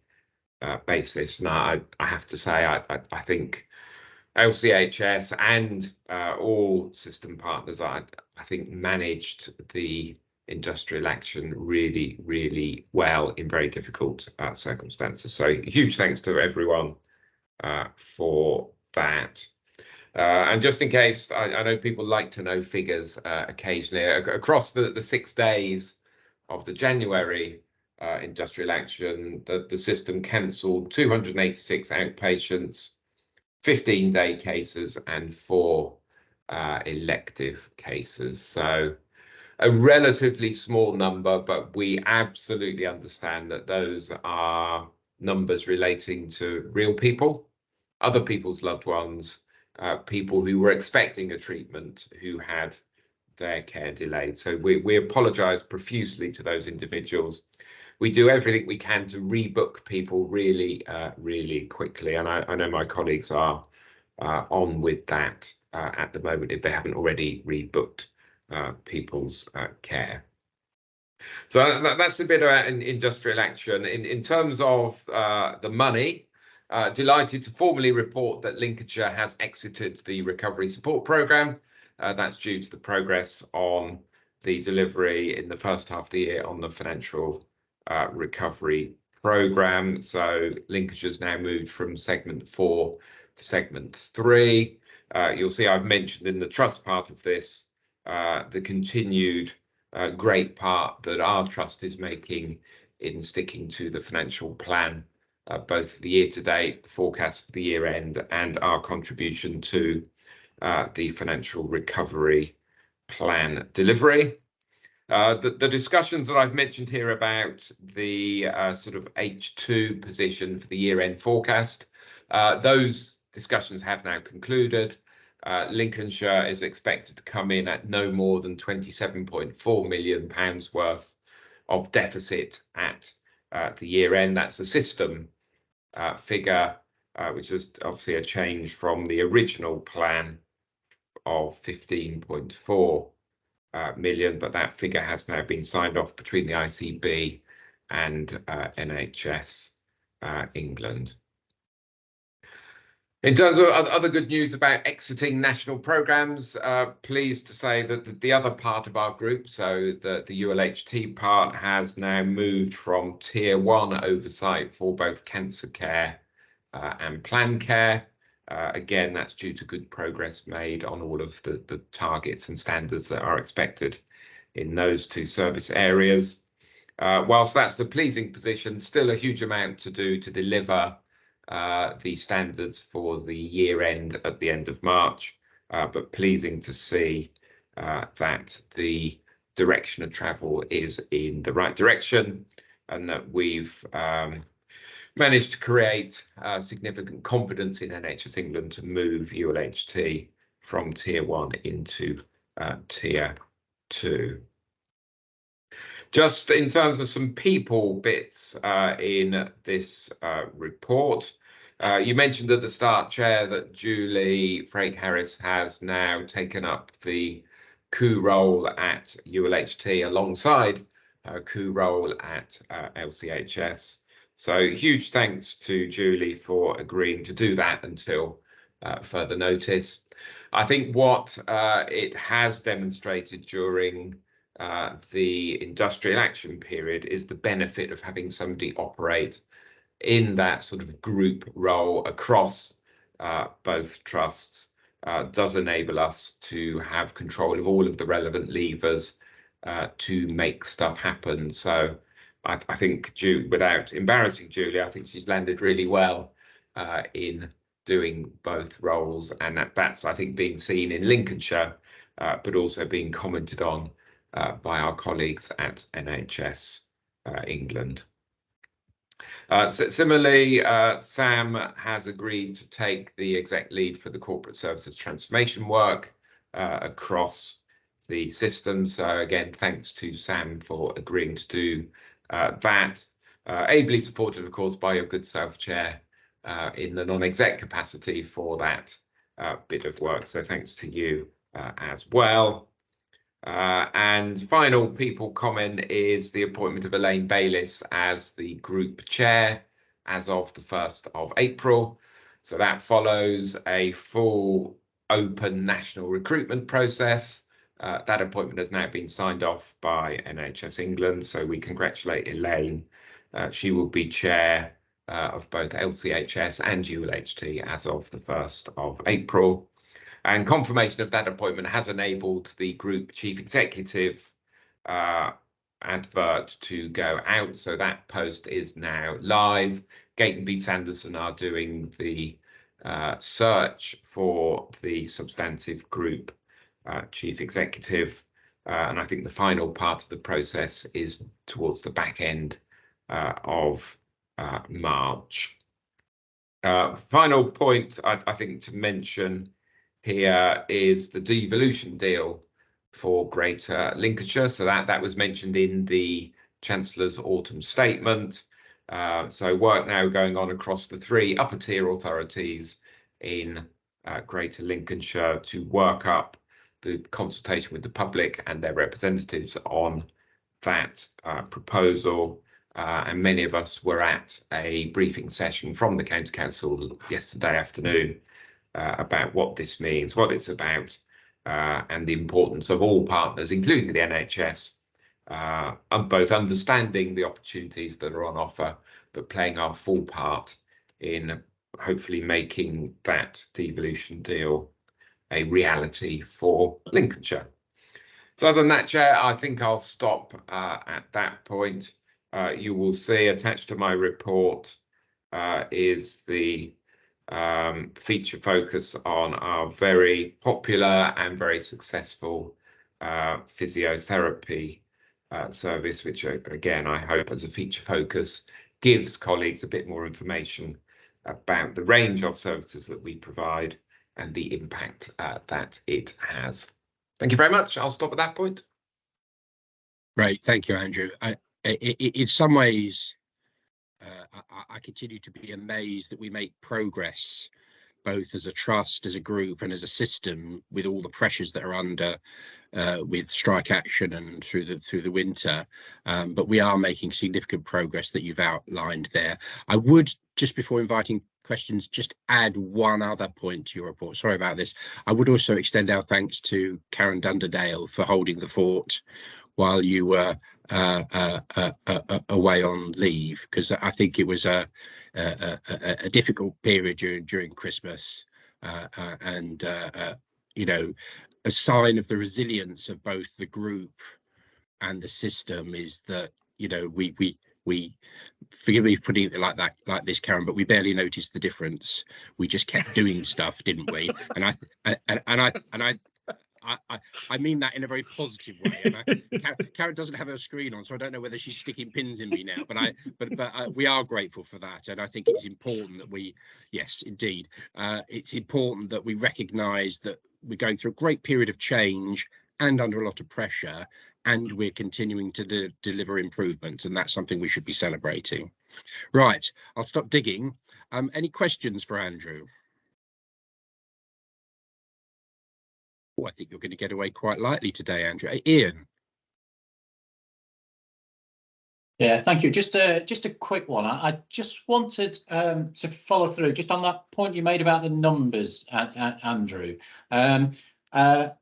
basis. And I have to say, I think LCHS and all system partners, I think, managed the industrial action really, really well in very difficult circumstances. So huge thanks to everyone for that. And just in case, I know people like to know figures occasionally, across the 6 days of the January industrial action, the system cancelled 286 outpatients, 15 day cases and 4 elective cases. So a relatively small number, but we absolutely understand that those are numbers relating to real people, other people's loved ones, people who were expecting a treatment who had their care delayed. So we apologise profusely to those individuals. We do everything we can to rebook people really, really quickly. And I know my colleagues are on with that at the moment if they haven't already rebooked people's care. So that's a bit about industrial action. In terms of the money, delighted to formally report that Lincolnshire has exited the recovery support programme. That's due to the progress on the delivery in the first half of the year on the financial recovery programme. So Lincolnshire's now moved from segment 4 to segment 3. You'll see I've mentioned in the trust part of this the continued great part that our trust is making in sticking to the financial plan, both for the year to date, the forecast for the year end, and our contribution to the financial recovery plan delivery. The discussions that I've mentioned here about the sort of H2 position for the year-end forecast, those discussions have now concluded. Lincolnshire is expected to come in at no more than £27.4 million worth of deficit at the year end. That's a system figure, which is obviously a change from the original plan of 15.4 million, but that figure has now been signed off between the ICB and NHS England. In terms of other good news about exiting national programmes, pleased to say that the other part of our group, so the ULHT part, has now moved from Tier 1 oversight for both cancer care and plan care. Again, that's due to good progress made on all of the targets and standards that are expected in those two service areas. Whilst that's the pleasing position, still a huge amount to do to deliver the standards for the year end at the end of March, but pleasing to see that the direction of travel is in the right direction and that we've managed to create significant confidence in NHS England to move ULHT from Tier 1 into Tier 2. Just in terms of some people bits in this report, you mentioned at the start, Chair, that Julie Frake-Harris has now taken up the coup role at ULHT alongside her coup role at LCHS. So huge thanks to Julie for agreeing to do that until further notice. I think what it has demonstrated during the industrial action period is the benefit of having somebody operate in that sort of group role across both trusts. Does enable us to have control of all of the relevant levers to make stuff happen. So I think, without embarrassing Julie, I think she's landed really well in doing both roles, and that's, I think, being seen in Lincolnshire, but also being commented on by our colleagues at NHS England. Similarly, Sam has agreed to take the exec lead for the corporate services transformation work across the system. So again, thanks to Sam for agreeing to do that. Ably supported, of course, by your good self, Chair, in the non-exec capacity for that bit of work. So thanks to you as well. And final people comment is the appointment of Elaine Bayliss as the group chair as of the 1st of April. So that follows a full open national recruitment process. That appointment has now been signed off by NHS England, so we congratulate Elaine. She will be chair of both LCHS and ULHT as of the 1st of April. And confirmation of that appointment has enabled the group chief executive advert to go out. So that post is now live. Gate and B. Sanderson are doing the search for the substantive group chief executive. And I think the final part of the process is towards the back end of March. Final point I think to mention here is the devolution deal for Greater Lincolnshire. So that was mentioned in the Chancellor's autumn statement. So work now going on across the 3 upper tier authorities in Greater Lincolnshire to work up the consultation with the public and their representatives on that proposal. And many of us were at a briefing session from the County Council yesterday afternoon about what this means, what it's about, and the importance of all partners, including the NHS, both understanding the opportunities that are on offer, but playing our full part in hopefully making that devolution deal a reality for Lincolnshire. So other than that, Chair, I think I'll stop at that point. You will see attached to my report is the feature focus on our very popular and very successful physiotherapy service, which again, I hope as a feature focus gives colleagues a bit more information about the range of services that we provide and the impact that it has. Thank you very much. I'll stop at that point. Great, thank you, Andrew. In some ways, I continue to be amazed that we make progress, both as a trust, as a group, and as a system, with all the pressures that are under with strike action and through the winter. But we are making significant progress that you've outlined there. I would, just before inviting questions, just add one other point to your report. Sorry about this. I would also extend our thanks to Karen Dunderdale for holding the fort while you were away on leave, because I think it was a difficult period during Christmas, and you know, a sign of the resilience of both the group and the system is that, you know, we forgive me for putting it like that, like this, Karen, but we barely noticed the difference. We just kept doing stuff, didn't we? And I mean that in a very positive way. And Karen doesn't have her screen on, so I don't know whether she's sticking pins in me now. But we are grateful for that, and I think it's important that we, yes, indeed, it's important that we recognise that we're going through a great period of change and under a lot of pressure, and we're continuing to deliver improvements, and that's something we should be celebrating. Right, I'll stop digging. Any questions for Andrew? Oh, I think you're going to get away quite lightly today, Andrew. Ian. Yeah, thank you. Just a quick one. I just wanted to follow through just on that point you made about the numbers, Andrew. And I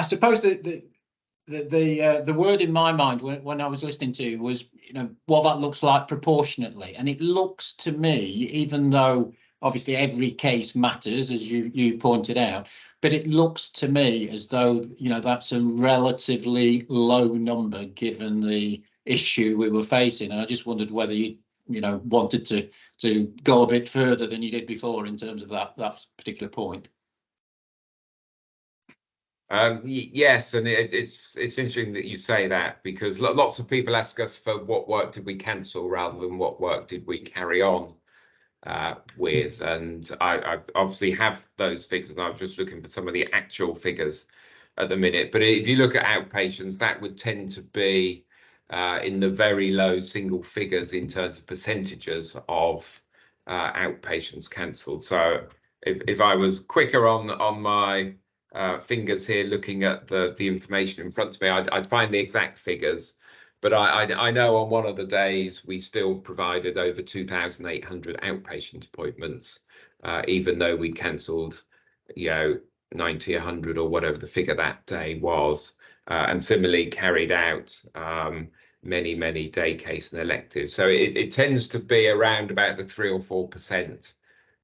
suppose the word in my mind when I was listening to you was, you know, what that looks like proportionately. And it looks to me, even though obviously every case matters, as you pointed out, but it looks to me as though, you know, that's a relatively low number given the issue we were facing. And I just wondered whether you know, wanted to go a bit further than you did before in terms of that particular point. Yes, and it's interesting that you say that, because lots of people ask us for what work did we cancel rather than what work did we carry on with, and I obviously have those figures, and I was just looking for some of the actual figures at the minute. But if you look at outpatients, that would tend to be in the very low single figures in terms of percentages of outpatients cancelled. So if I was quicker on my fingers here, looking at the information in front of me, I'd find the exact figures. But I know on one of the days we still provided over 2,800 outpatient appointments, even though we cancelled, you know, 90, 100 or whatever the figure that day was, and similarly carried out many day case and elective. So it tends to be around about the 3 or 4%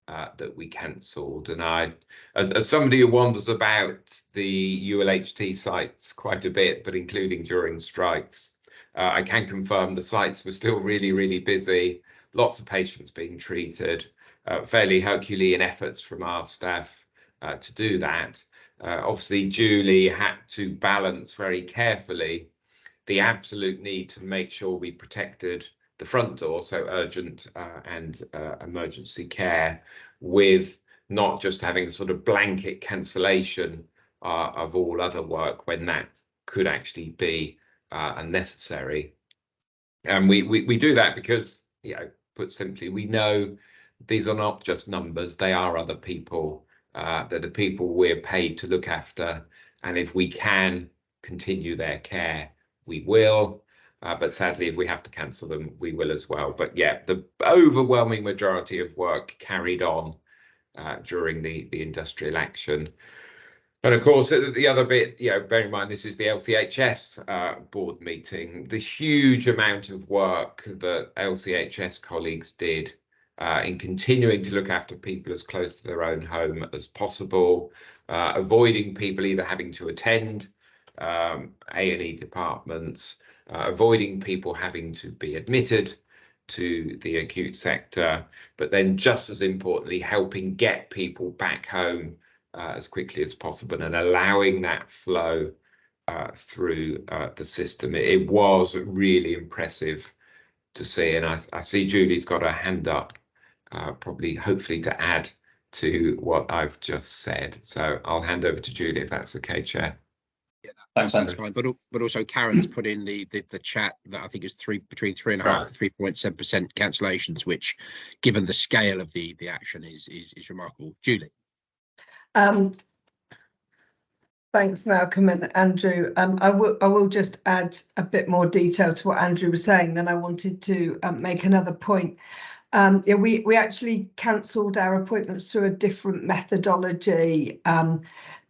that we cancelled. And I, as somebody who wanders about the ULHT sites quite a bit, but including during strikes, I can confirm the sites were still really busy, lots of patients being treated, fairly Herculean efforts from our staff to do that. Obviously, Julie had to balance very carefully the absolute need to make sure we protected the front door, so urgent and emergency care, with not just having a sort of blanket cancellation of all other work when that could actually be unnecessary. And we do that because, you know, put simply, we know these are not just numbers, they are other people. They're the people we're paid to look after, and if we can continue their care, we will. But sadly, if we have to cancel them, we will as well. But yeah, the overwhelming majority of work carried on during the industrial action. And of course, the other bit, you know, bear in mind, this is the LCHS board meeting. The huge amount of work that LCHS colleagues did in continuing to look after people as close to their own home as possible, avoiding people either having to attend A&E departments, avoiding people having to be admitted to the acute sector, but then just as importantly, helping get people back home as quickly as possible and allowing that flow through the system. It was really impressive to see, and I see Julie's got her hand up, probably hopefully to add to what I've just said. So I'll hand over to Julie if that's okay, Chair. Yeah, thanks, Andrew. Fine, but also Karen's put in the chat that I think is between 3.5% and 3.7% cancellations, which, given the scale of the action, is remarkable. Julie. Thanks, Malcolm and Andrew. I will just add a bit more detail to what Andrew was saying. Then I wanted to make another point. Yeah, we actually cancelled our appointments through a different methodology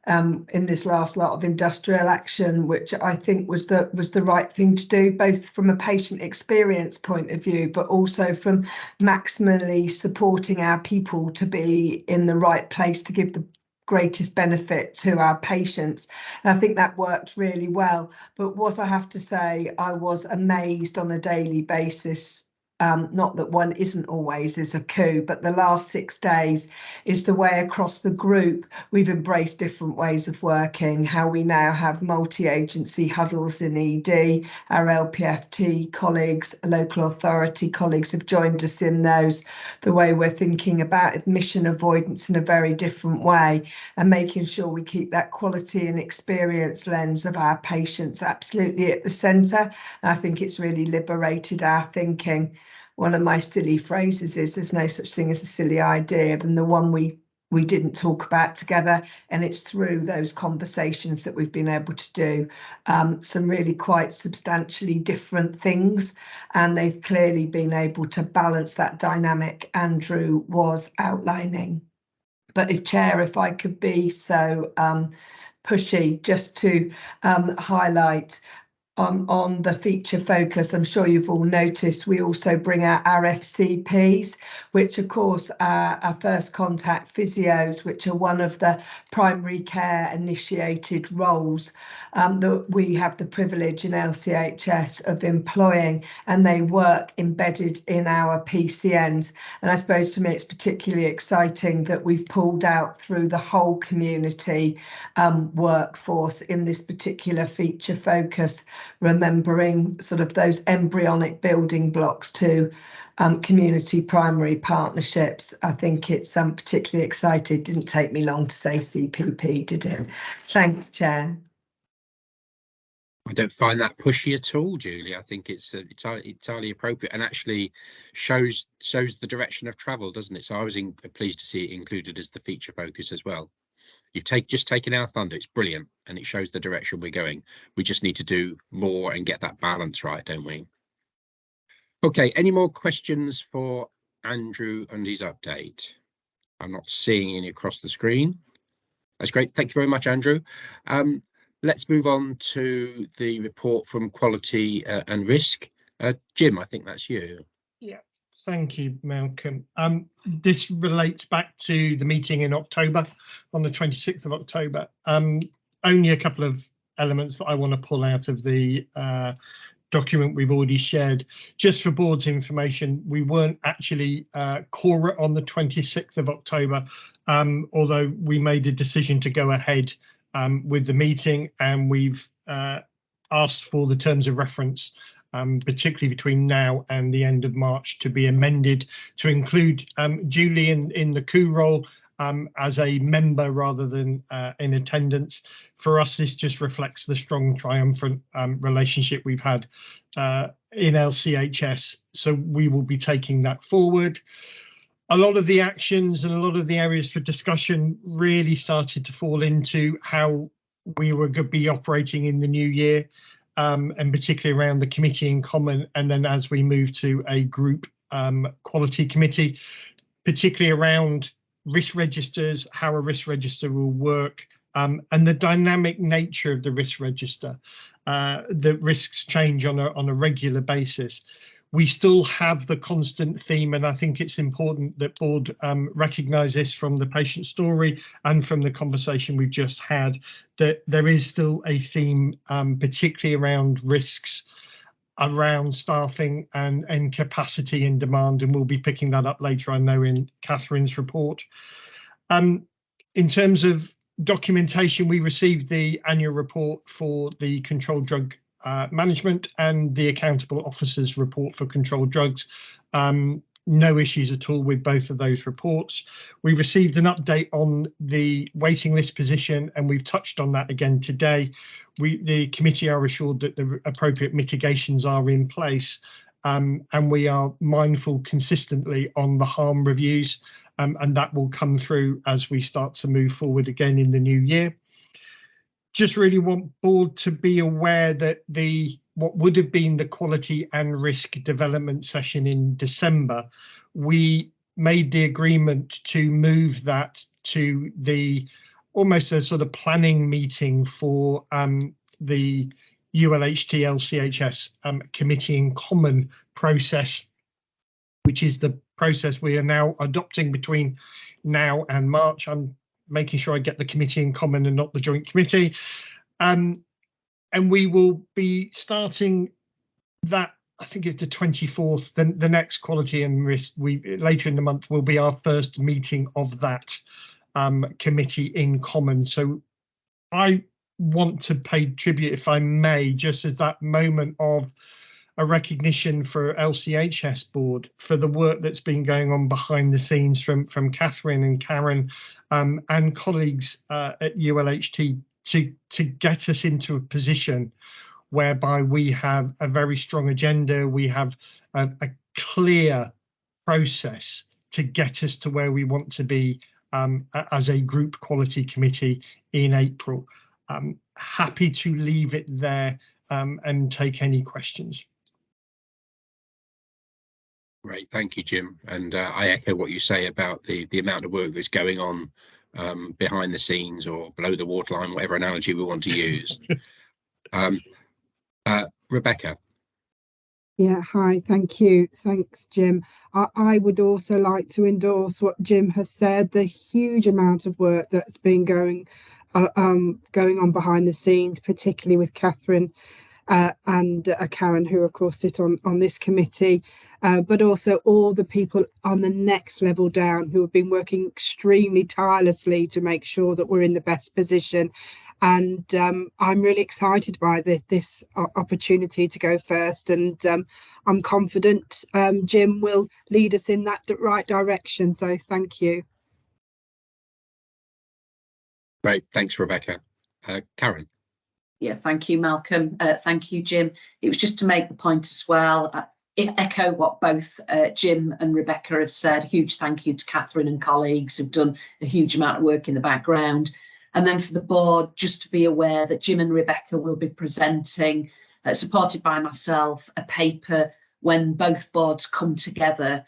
in this last lot of industrial action, which I think was the right thing to do, both from a patient experience point of view, but also from maximally supporting our people to be in the right place to give the greatest benefit to our patients. And I think that worked really well. But what I have to say, I was amazed on a daily basis. Not that one isn't always is a coup, but the last 6 days is the way across the group we've embraced different ways of working, how we now have multi-agency huddles in ED, our LPFT colleagues, local authority colleagues have joined us in those, the way we're thinking about admission avoidance in a very different way, and making sure we keep that quality and experience lens of our patients absolutely at the centre. And I think it's really liberated our thinking. One of my silly phrases is there's no such thing as a silly idea than the one we didn't talk about together, and it's through those conversations that we've been able to do some really quite substantially different things, and they've clearly been able to balance that dynamic Andrew was outlining. But if I could be so pushy, just to highlight on the feature focus, I'm sure you've all noticed we also bring out our FCPs, which of course are our first contact physios, which are one of the primary care initiated roles that we have the privilege in LCHS of employing, and they work embedded in our PCNs. And I suppose for me it's particularly exciting that we've pulled out through the whole community workforce in this particular feature focus, remembering sort of those embryonic building blocks to community primary partnerships. I think it's particularly exciting. It didn't take me long to say CPP, did it? Thanks, Chair. I don't find that pushy at all, Julie. I think it's entirely appropriate and actually shows the direction of travel, doesn't it? So I was pleased to see it included as the feature focus as well. You've just taken our thunder. It's brilliant, and it shows the direction we're going. We just need to do more and get that balance right, don't we? Okay, any more questions for Andrew and his update? I'm not seeing any across the screen. That's great. Thank you very much, Andrew. Let's move on to the report from Quality and Risk. Jim, I think that's you. Yeah. Thank you, Malcolm. This relates back to the meeting in October, on the 26th of October. Only a couple of elements that I want to pull out of the document we've already shared. Just for board's information, we weren't actually quorate on the 26th of October, although we made a decision to go ahead with the meeting, and we've asked for the terms of reference, particularly between now and the end of March, to be amended to include Julie in the coup role as a member rather than in attendance. For us, this just reflects the strong, triumphant relationship we've had in LCHS. So we will be taking that forward. A lot of the actions and a lot of the areas for discussion really started to fall into how we were going to be operating in the new year. And particularly around the committee in common, and then as we move to a group quality committee, particularly around risk registers, how a risk register will work, and the dynamic nature of the risk register. The risks change on a regular basis. We still have the constant theme, and I think it's important that board recognise this from the patient story and from the conversation we've just had, that there is still a theme, particularly around risks, around staffing and capacity and demand, and we'll be picking that up later, I know, in Catherine's report. In terms of documentation, we received the annual report for the controlled drug management and the accountable officers report for controlled drugs. No issues at all with both of those reports. We received an update on the waiting list position, and we've touched on that again today. The committee are assured that the appropriate mitigations are in place, and we are mindful consistently on the harm reviews, and that will come through as we start to move forward again in the new year. Just really want board to be aware that what would have been the quality and risk development session in December, we made the agreement to move that to almost a sort of planning meeting for the ULHT LCHS committee in common process, which is the process we are now adopting between now and March. I'm making sure I get the committee in common and not the joint committee. And we will be starting that, I think it's the 24th, then the next quality and risk, later in the month will be our first meeting of that committee in common. So I want to pay tribute, if I may, just as that moment of a recognition for LCHS board for the work that's been going on behind the scenes from Catherine and Karen and colleagues at ULHT to get us into a position whereby we have a very strong agenda, we have a clear process to get us to where we want to be as a group quality committee in April. Happy to leave it there and take any questions. Great, thank you, Jim. And I echo what you say about the amount of work that's going on behind the scenes or below the waterline, whatever analogy we want to use. Rebecca. Yeah, hi, thank you. Thanks, Jim. I would also like to endorse what Jim has said, the huge amount of work that's been going on behind the scenes, particularly with Catherine and Karen, who of course sit on this committee, but also all the people on the next level down who have been working extremely tirelessly to make sure that we're in the best position. And I'm really excited by this opportunity to go first, and I'm confident Jim will lead us in that right direction. So thank you. Great, thanks, Rebecca. Karen. Yeah, thank you, Malcolm. Thank you, Jim. It was just to make the point as well, echo what both Jim and Rebecca have said. Huge thank you to Catherine and colleagues who've done a huge amount of work in the background. And then for the board, just to be aware that Jim and Rebecca will be presenting, supported by myself, a paper when both boards come together,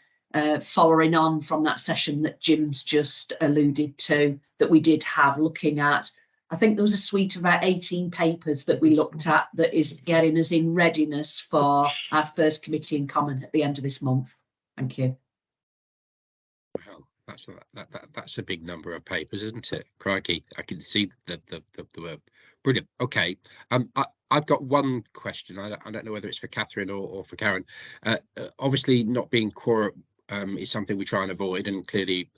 following on from that session that Jim's just alluded to, that we did have, looking at, I think there was a suite of about 18 papers that we looked at that is getting us in readiness for our first committee in common at the end of this month. Thank you. Wow, that's a big number of papers, isn't it? Crikey, I can see the work. Brilliant. Okay, I've got one question. I don't know whether it's for Catherine or for Karen. Obviously, not being quorum is something we try and avoid, and clearly,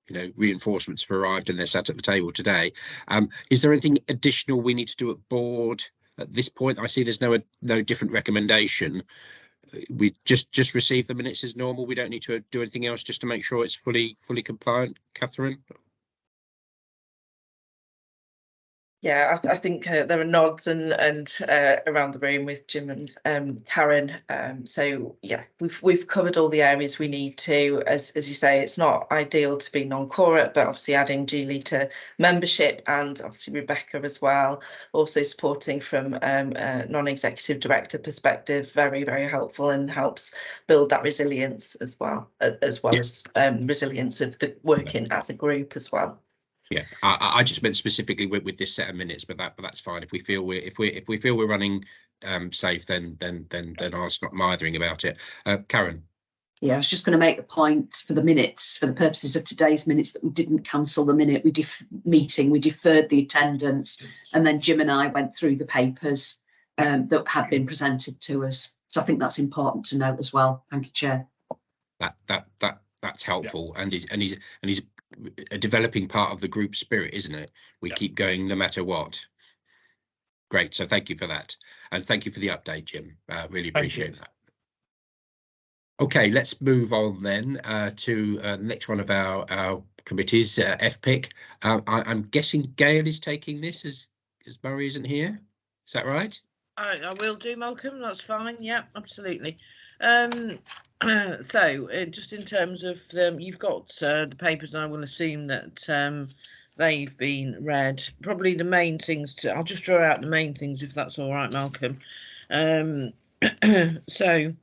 you know, reinforcements have arrived and they're sat at the table today. Is there anything additional we need to do at board at this point? I see there's no different recommendation. We just receive the minutes as normal. We don't need to do anything else just to make sure it's fully compliant. Catherine? Yeah, I think there are nods and around the room with Jim and Karen. So yeah, we've covered all the areas we need to. As you say, it's not ideal to be non-quorate, but obviously adding Julie to membership, and obviously Rebecca as well, also supporting from a non-executive director perspective, very helpful, and helps build that resilience as well as resilience of the working as a group as well. Yeah, I just meant specifically with this set of minutes, but that's fine. If we feel we're running safe, then I'll stop mithering about it. Karen. Yeah, I was just going to make the point for the minutes, for the purposes of today's minutes, that we didn't cancel the minute meeting. We deferred the attendance, and then Jim and I went through the papers that had been presented to us. So I think that's important to note as well. Thank you, Chair. That's helpful, yeah. and he's a developing part of the group spirit, isn't it? We keep going no matter what. Great, so thank you for that, and thank you for the update, Jim. Really appreciate that. Okay, let's move on then to the next one of our committees, FPIC. I'm guessing Gail is taking this as Murray isn't here. Is that right? I will do, Malcolm. That's fine. Yeah, absolutely. So, just in terms of you've got the papers, and I will assume that they've been read. Probably the main things. I'll just draw out the main things, if that's all right, Malcolm. So.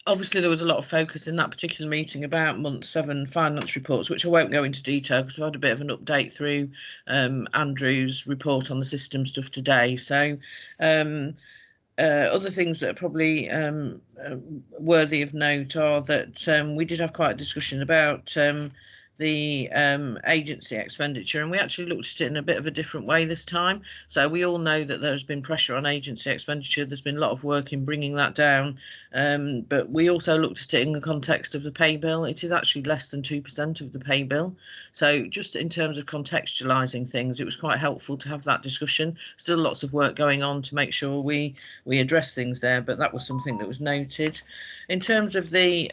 Obviously, there was a lot of focus in that particular meeting about month 7 finance reports, which I won't go into detail because we've had a bit of an update through Andrew's report on the system stuff today. So other things that are probably worthy of note are that we did have quite a discussion about the agency expenditure, and we actually looked at it in a bit of a different way this time. So we all know that there's been pressure on agency expenditure. There's been a lot of work in bringing that down, but we also looked at it in the context of the pay bill. It is actually less than 2% of the pay bill. So just in terms of contextualising things, it was quite helpful to have that discussion. Still lots of work going on to make sure we address things there, but that was something that was noted. In terms of the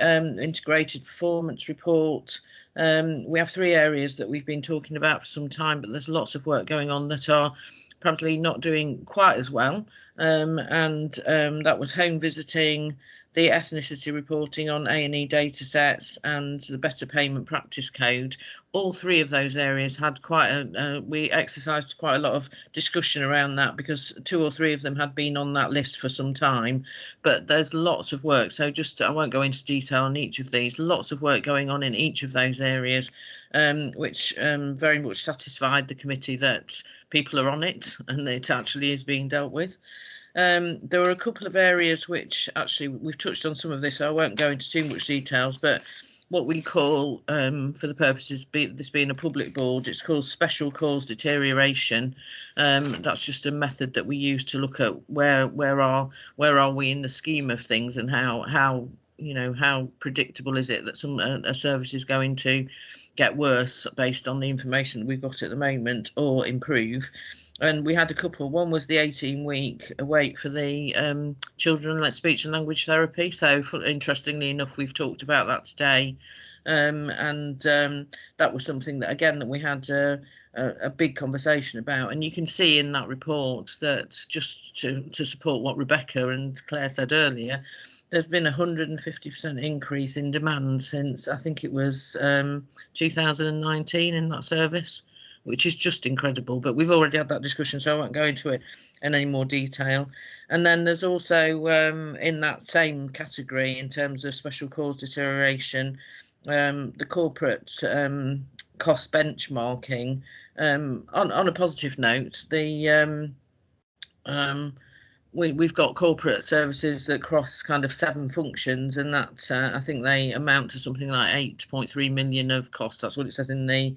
integrated performance report, we have 3 areas that we've been talking about for some time, but there's lots of work going on that are probably not doing quite as well. That was home visiting, the ethnicity reporting on A&E data sets, and the better payment practice code. All 3 of those areas had quite we exercised quite a lot of discussion around that, because 2 or 3 of them had been on that list for some time, but there's lots of work. So just, I won't go into detail on each of these, lots of work going on in each of those areas, which very much satisfied the committee that people are on it and it actually is being dealt with. There were a couple of areas which actually we've touched on some of this, so I won't go into too much details, but what we call, for the purposes of this being a public board, it's called special cause deterioration. That's just a method that we use to look at where are we in the scheme of things, and how predictable is it that a service is going to get worse based on the information that we've got at the moment, or improve. And we had a couple. One was the 18-week wait for the children like speech and language therapy. So interestingly enough, we've talked about that today, and that was something that, again, that we had a big conversation about. And you can see in that report that, just to support what Rebecca and Claire said earlier, there's been a 150% increase in demand since, I think it was 2019 in that service, which is just incredible. But we've already had that discussion, so I won't go into it in any more detail. And then there's also, in that same category, in terms of special cause deterioration, the corporate cost benchmarking. On a positive note, we've got corporate services that cross kind of 7 functions, and that I think they amount to something like 8.3 million of costs. That's what it says in the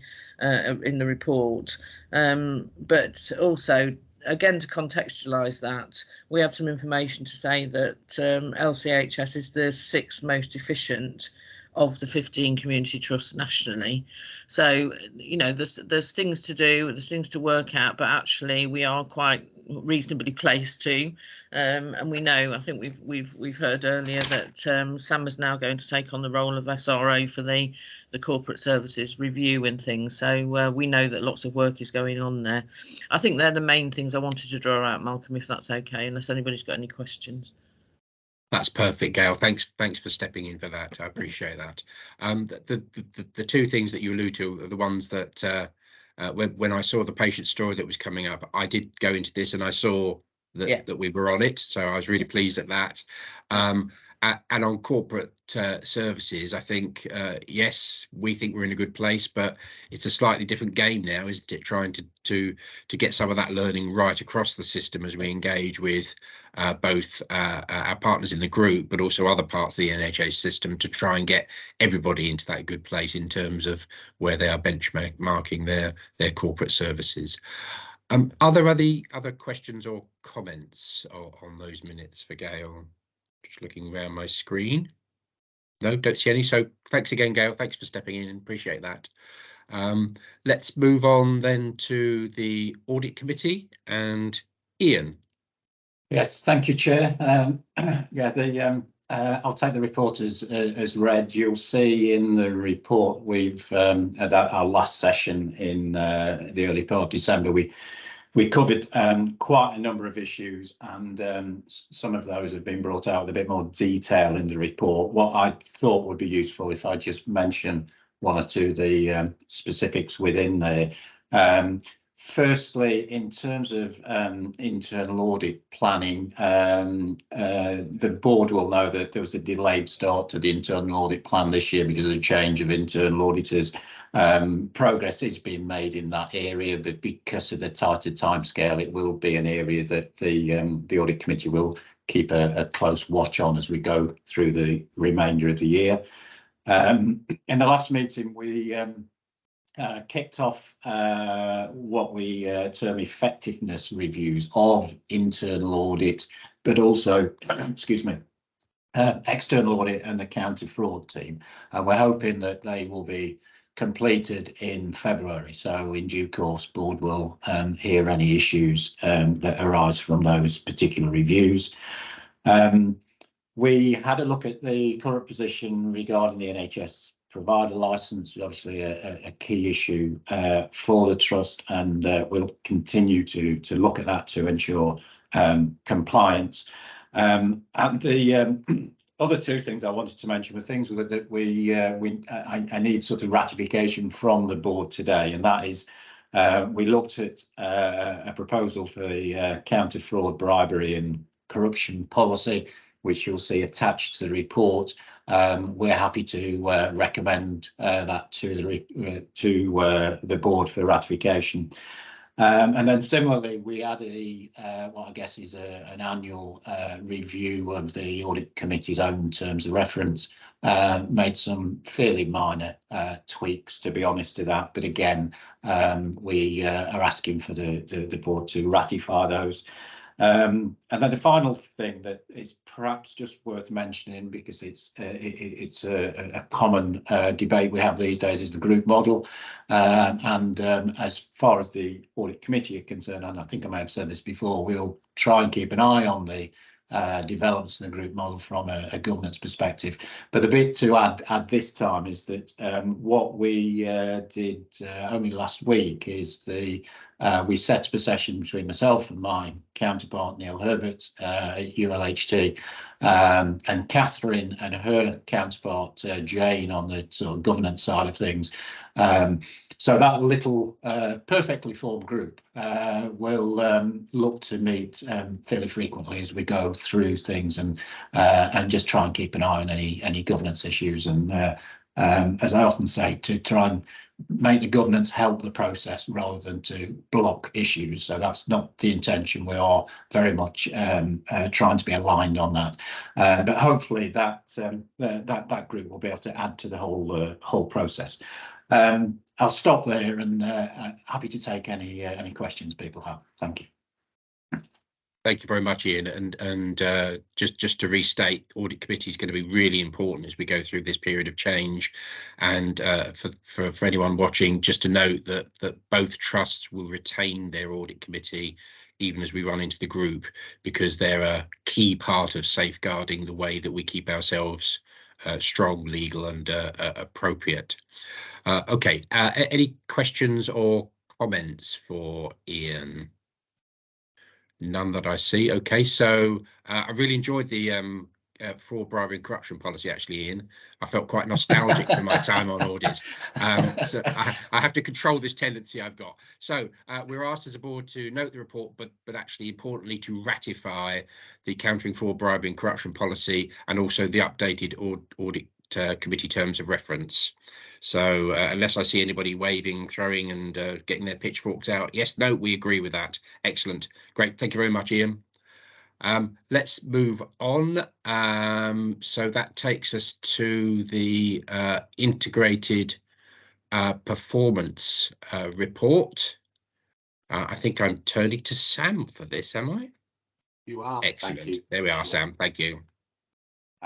report. But also, again, to contextualise that, we had some information to say that LCHS is the 6th most efficient of the 15 community trusts nationally. So, there's things to do, there's things to work at, but actually we are quite reasonably placed to, and we know, I think we've heard earlier that Sam is now going to take on the role of SRO for the corporate services review and things. So we know that lots of work is going on there. I think they're the main things I wanted to draw out, Malcolm, if that's okay, unless anybody's got any questions. That's perfect, Gail. Thanks for stepping in for that. I appreciate that. The 2 things that you allude to are the ones that when I saw the patient story that was coming up, I did go into this and I saw that we were on it, so I was really pleased at that. And on corporate services, I think, yes, we think we're in a good place, but it's a slightly different game now, isn't it? Trying to get some of that learning right across the system as we engage with both our partners in the group, but also other parts of the NHS system, to try and get everybody into that good place in terms of where they are benchmarking their corporate services. Are there any other questions or comments on those minutes for Gail? Just looking around my screen. No, don't see any. So thanks again, Gail. Thanks for stepping in and appreciate that. Let's move on then to the Audit Committee and Ian. Yes, thank you, Chair. Yeah, I'll take the report as read. You'll see in the report we've at our last session in the early part of December, we covered quite a number of issues, and some of those have been brought out with a bit more detail in the report. What I thought would be useful if I just mention one or two of the specifics within there. Firstly, in terms of internal audit planning, the board will know that there was a delayed start to the internal audit plan this year because of the change of internal auditors. Progress is being made in that area, but because of the tighter timescale, it will be an area that the audit committee will keep a close watch on as we go through the remainder of the year. In the last meeting, we kicked off what we term effectiveness reviews of internal audit, but also, excuse me, external audit and the counter-fraud team. And we're hoping that they will be completed in February. So in due course, board will hear any issues that arise from those particular reviews. We had a look at the current position regarding the NHS provider licence, obviously a key issue for the trust, and we'll continue to look at that to ensure compliance. And the other two things I wanted to mention were things that I need sort of ratification from the board today, and that is we looked at a proposal for the counter-fraud, bribery and corruption policy, which you'll see attached to the report. We're happy to recommend that to the board for ratification. And then similarly, we had what I guess is an annual review of the audit committee's own terms of reference, made some fairly minor tweaks, to be honest, to that. But again, we are asking for the board to ratify those. And then the final thing that is perhaps just worth mentioning, because it's a common debate we have these days, is the group model. And as far as the audit committee are concerned, and I think I may have said this before, we'll try and keep an eye on the developments in the group model from a governance perspective. But the bit to add this time is that what we did only last week is we set up a session between myself and my counterpart Neil Herbert at ULHT, and Catherine and her counterpart Jane on the sort of governance side of things. So that little perfectly formed group will look to meet fairly frequently as we go through things, and just try and keep an eye on any governance issues, and as I often say, to try and make the governance help the process rather than to block issues. So that's not the intention. We are very much trying to be aligned on that, but hopefully that group will be able to add to the whole process. I'll stop there, and happy to take any questions people have. Thank you. Thank you very much, Ian. And just to restate, audit committee is going to be really important as we go through this period of change. And for anyone watching, just to note that both trusts will retain their audit committee even as we run into the group, because they're a key part of safeguarding the way that we keep ourselves strong, legal and appropriate. Okay, any questions or comments for Ian? None that I see. Okay, so I really enjoyed the fraud, bribery and corruption policy, actually, Ian. I felt quite nostalgic for my time on audit. So I have to control this tendency I've got. So we're asked as a board to note the report, but actually importantly to ratify the countering fraud, bribery and corruption policy, and also the updated audit committee terms of reference. So unless I see anybody waving, throwing and getting their pitchforks out, yes, no, we agree with that. Excellent. Great. Thank you very much, Ian. Let's move on. So that takes us to the integrated performance report. I think I'm turning to Sam for this, am I? You are. Excellent. Thank you. There we are, Sam. Thank you.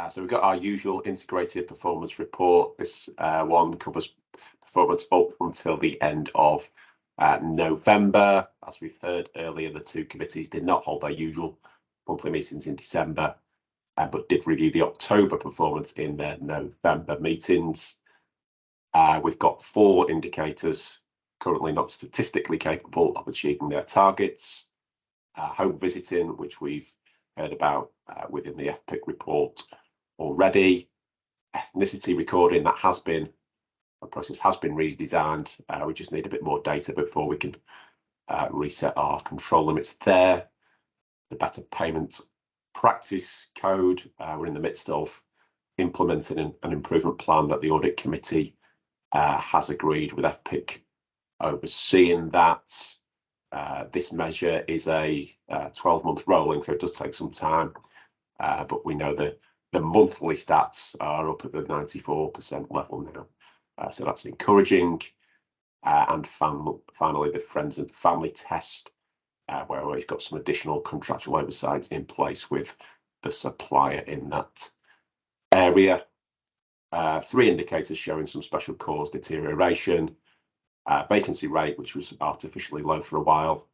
So we've got our usual integrated performance report. This one covers performance up until the end of November. As we've heard earlier, the two committees did not hold their usual monthly meetings in December, but did review the October performance in their November meetings. We've got 4 indicators currently not statistically capable of achieving their targets. Home visiting, which we've heard about within the FPIC report already. Ethnicity recording, that has been, the process has been redesigned. We just need a bit more data before we can reset our control limits there. The better payment practice code, we're in the midst of implementing an improvement plan that the audit committee has agreed with FPIC overseeing that. This measure is a 12-month rolling, so it does take some time, but we know that the monthly stats are up at the 94% level now, so that's encouraging. And finally, the friends and family test, where we've got some additional contractual oversights in place with the supplier in that area. 3 indicators showing some special cause deterioration. Vacancy rate, which was artificially low for a while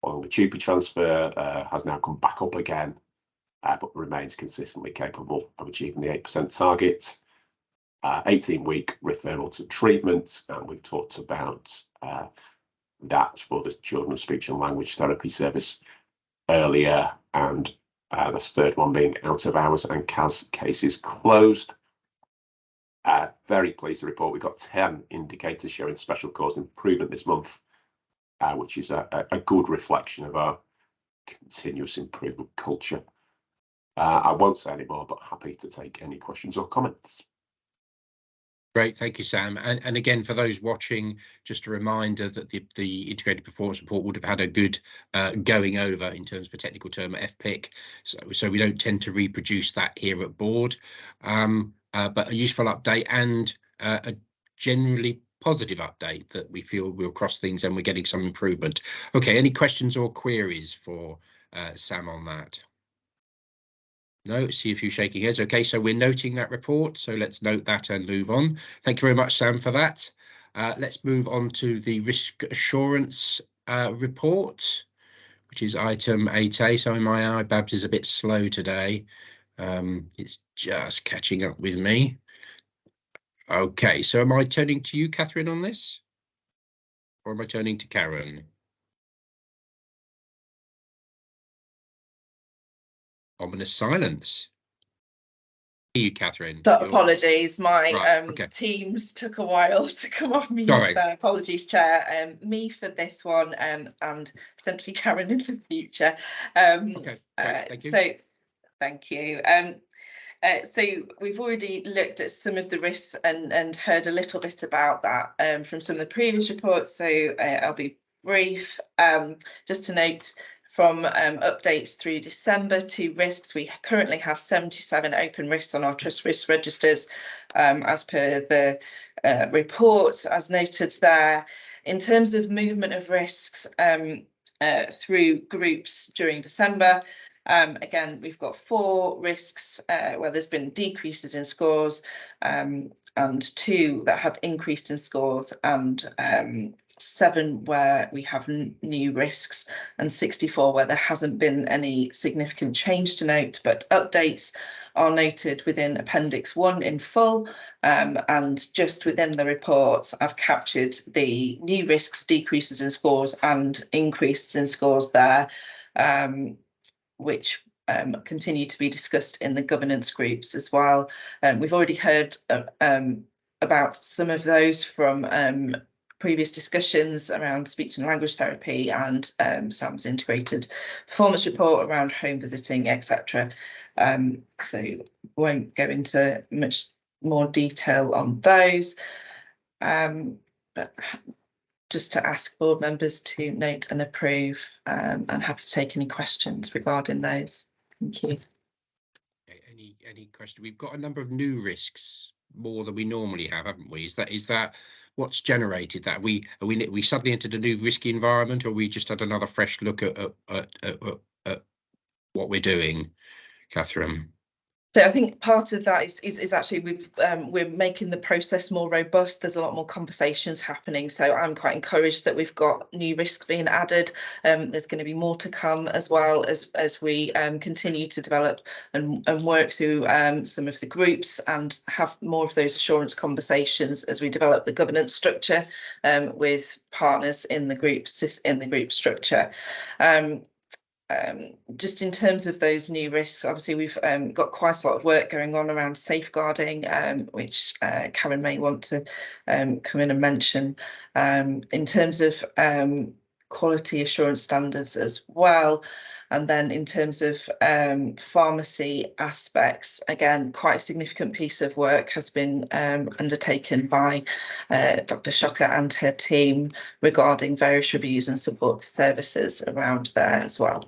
following the TUPE transfer, has now come back up again, but remains consistently capable of achieving the 8% target. 18-week referral to treatment, and we've talked about that for the Children's Speech and Language Therapy Service earlier, and the third one being out of hours and CAS cases closed. Very pleased to report we've got 10 indicators showing special cause improvement this month, which is a good reflection of our continuous improvement culture. I won't say any more, but happy to take any questions or comments. Great, thank you, Sam. And again, for those watching, just a reminder that the integrated performance report would have had a good going over in terms of a technical term at FPIC, so we don't tend to reproduce that here at board, but a useful update and a generally positive update that we feel we'll cross things and we're getting some improvement. Okay, any questions or queries for Sam on that? No, see a few shaking heads. Okay, so we're noting that report, so let's note that and move on. Thank you very much, Sam, for that. Let's move on to the risk assurance report, which is item 8A. So my iBabs is a bit slow today. It's just catching up with me. Okay, so am I turning to you, Catherine, on this? Or am I turning to Karen? Ominous silence. You, Catherine. So apologies, my right, okay. Teams took a while to come off mute there. Apologies, Chair. Me for this one, and potentially Karen in the future. Okay, thank you. So thank you. So we've already looked at some of the risks and heard a little bit about that from some of the previous reports. So I'll be brief. Just to note, from updates through December to risks, we currently have 77 open risks on our trust risk registers, as per the report, as noted there. In terms of movement of risks through groups during December, again, we've got 4 risks where there's been decreases in scores, and 2 that have increased in scores, and 7 where we have new risks, and 64 where there hasn't been any significant change to note, but updates are noted within Appendix 1 in full, and just within the report I've captured the new risks, decreases in scores and increases in scores there, which continue to be discussed in the governance groups as well. We've already heard about some of those from previous discussions around speech and language therapy and Sam's integrated performance report around home visiting, etc. So won't go into much more detail on those, but just to ask board members to note and approve, and happy to take any questions regarding those. Thank you. Any question? We've got a number of new risks, more than we normally have, haven't we? Is that what's generated that? We suddenly entered a new risky environment, or we just had another fresh look at what we're doing, Catherine? So I think part of that is actually we're making the process more robust. There's a lot more conversations happening. So I'm quite encouraged that we've got new risks being added. There's going to be more to come as well as we continue to develop and work through some of the groups and have more of those assurance conversations as we develop the governance structure with partners in the group structure. Just in terms of those new risks, obviously we've got quite a lot of work going on around safeguarding, which Karen may want to come in and mention. In terms of quality assurance standards as well. And then in terms of pharmacy aspects, again, quite a significant piece of work has been undertaken by Dr. Shocker and her team regarding various reviews and support services around there as well.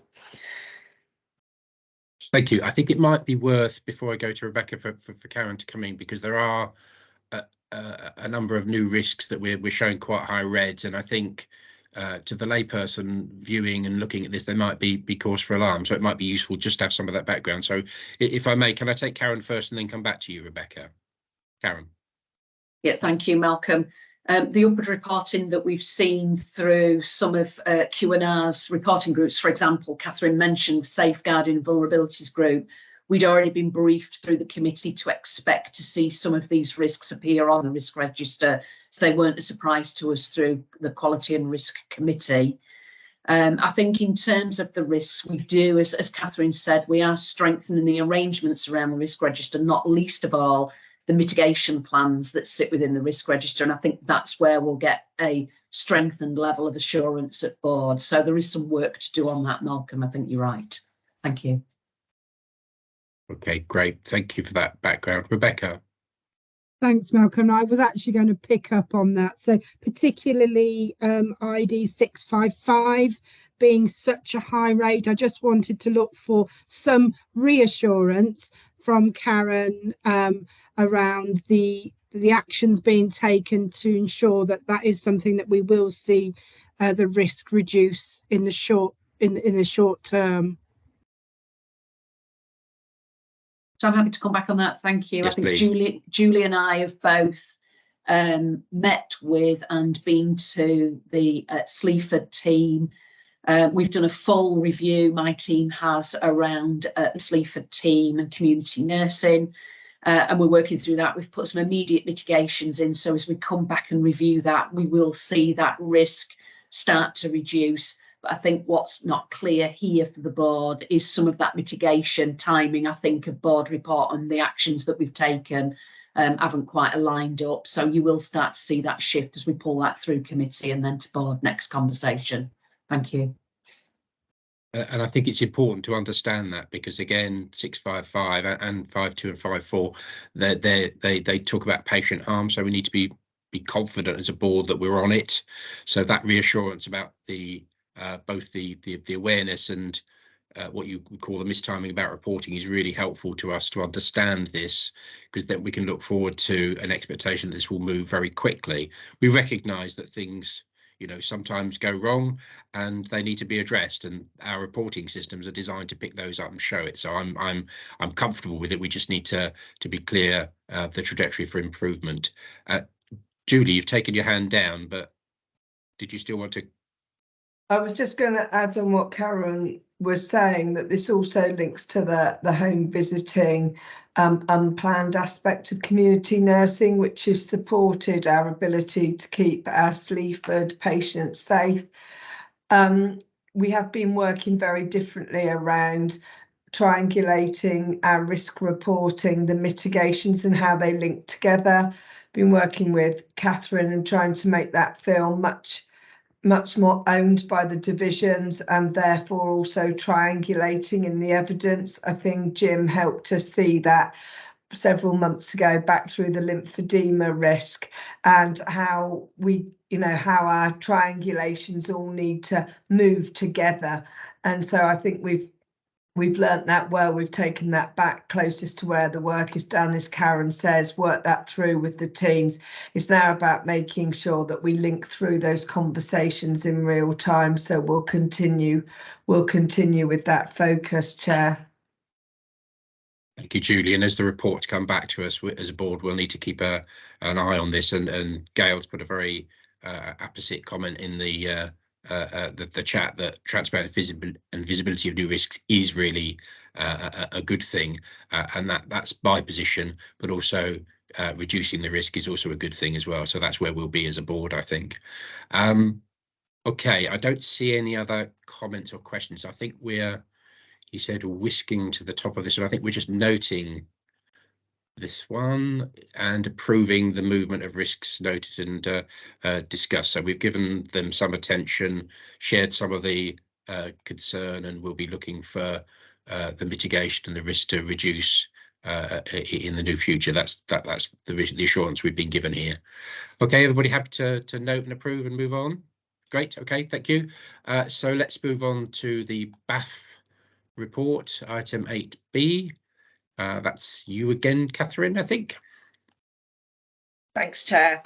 Thank you. I think it might be worth, before I go to Rebecca, for Karen to come in, because there are a number of new risks that we're showing quite high reds, and I think to the layperson viewing and looking at this, there might be cause for alarm. So it might be useful just to have some of that background. So if I may, can I take Karen first and then come back to you, Rebecca? Karen. Yeah, thank you, Malcolm. The upward reporting that we've seen through some of Q&R's reporting groups, for example, Catherine mentioned the Safeguarding Vulnerabilities Group. We'd already been briefed through the committee to expect to see some of these risks appear on the risk register, so they weren't a surprise to us through the Quality and Risk Committee. I think in terms of the risks, we do, as Catherine said, we are strengthening the arrangements around the risk register, not least of all the mitigation plans that sit within the risk register. And I think that's where we'll get a strengthened level of assurance at board. So there is some work to do on that, Malcolm. I think you're right. Thank you. Okay, great. Thank you for that background. Rebecca. Thanks, Malcolm. I was actually going to pick up on that. So particularly ID 655 being such a high rate, I just wanted to look for some reassurance from Karen around the actions being taken to ensure that that is something that we will see the risk reduce in the short term. So I'm happy to come back on that. Thank you. Yes, I think please. Julie and I have both met with and been to the Sleaford team. We've done a full review, my team has, around the Sleaford team and community nursing, and we're working through that. We've put some immediate mitigations in, so as we come back and review that, we will see that risk start to reduce. But I think what's not clear here for the board is some of that mitigation timing, I think, of board report and the actions that we've taken haven't quite aligned up. So you will start to see that shift as we pull that through committee and then to board next conversation. Thank you. And I think it's important to understand that, because again, 655 and 52 and 54, they talk about patient harm. So we need to be confident as a board that we're on it. So that reassurance about the both the awareness and what you call the mistiming about reporting is really helpful to us to understand this, because then we can look forward to an expectation that this will move very quickly. We recognise that things, you know, sometimes go wrong and they need to be addressed, and our reporting systems are designed to pick those up and show it. So I'm comfortable with it. We just need to be clear of the trajectory for improvement. Julie, you've taken your hand down, but did you still want to? I was just going to add on what Karen was saying, that this also links to the home visiting unplanned aspect of community nursing, which has supported our ability to keep our Sleaford patients safe. We have been working very differently around triangulating our risk reporting, the mitigations and how they link together. Been working with Catherine and trying to make that feel much more owned by the divisions, and therefore also triangulating in the evidence. I think Jim helped us see that several months ago back through the lymphedema risk, and how how our triangulations all need to move together. And so I think we've learnt that well. We've taken that back closest to where the work is done, as Karen says, work that through with the teams. It's now about making sure that we link through those conversations in real time. So we'll continue with that focus, Chair. Thank you, Julie. And as the reports come back to us as a board, we'll need to keep an eye on this. And Gail's put a very apposite comment in the chat that transparent and visibility of new risks is really a good thing, and that's my position. But also reducing the risk is also a good thing as well. So that's where we'll be as a board, I think. Okay, I don't see any other comments or questions. I think he said whisking to the top of this, and I think we're just noting this one and approving the movement of risks noted and discussed. So we've given them some attention, shared some of the concern, and we'll be looking for the mitigation and the risk to reduce in the new future. That's the assurance we've been given here. Okay, everybody happy to note and approve and move on? Great. Okay, thank you. So let's move on to the BAF report, item 8B. That's you again, Catherine, I think. Thanks, Chair.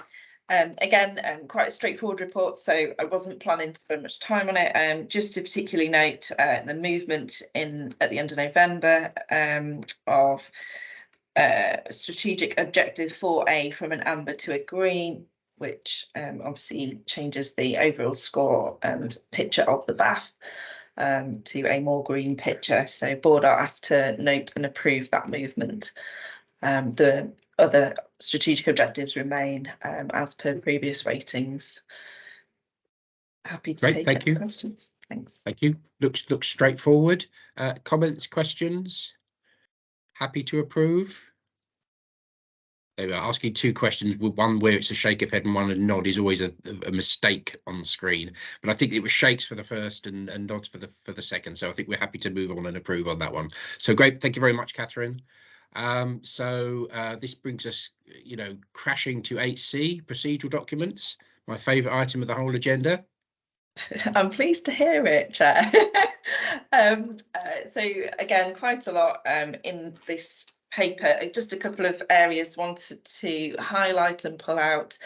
Again, quite a straightforward report, so I wasn't planning to spend much time on it. Just to particularly note the movement at the end of November of strategic objective 4A from an amber to a green, which obviously changes the overall score and picture of the BAF. To a more green picture. So board are asked to note and approve that movement. The other strategic objectives remain as per previous ratings. Happy to take any questions. Thanks. Thank you. Looks straightforward. Comments, questions? Happy to approve? They were asking two questions, one where it's a shake of head and one a nod is always a mistake on the screen. But I think it was shakes for the first and nods for the second. So I think we're happy to move on and approve on that one. So great. Thank you very much, Catherine. This brings us, crashing to 8C, procedural documents, my favourite item of the whole agenda. I'm pleased to hear it, Chair. So again, quite a lot in this paper. Just a couple of areas wanted to highlight and pull out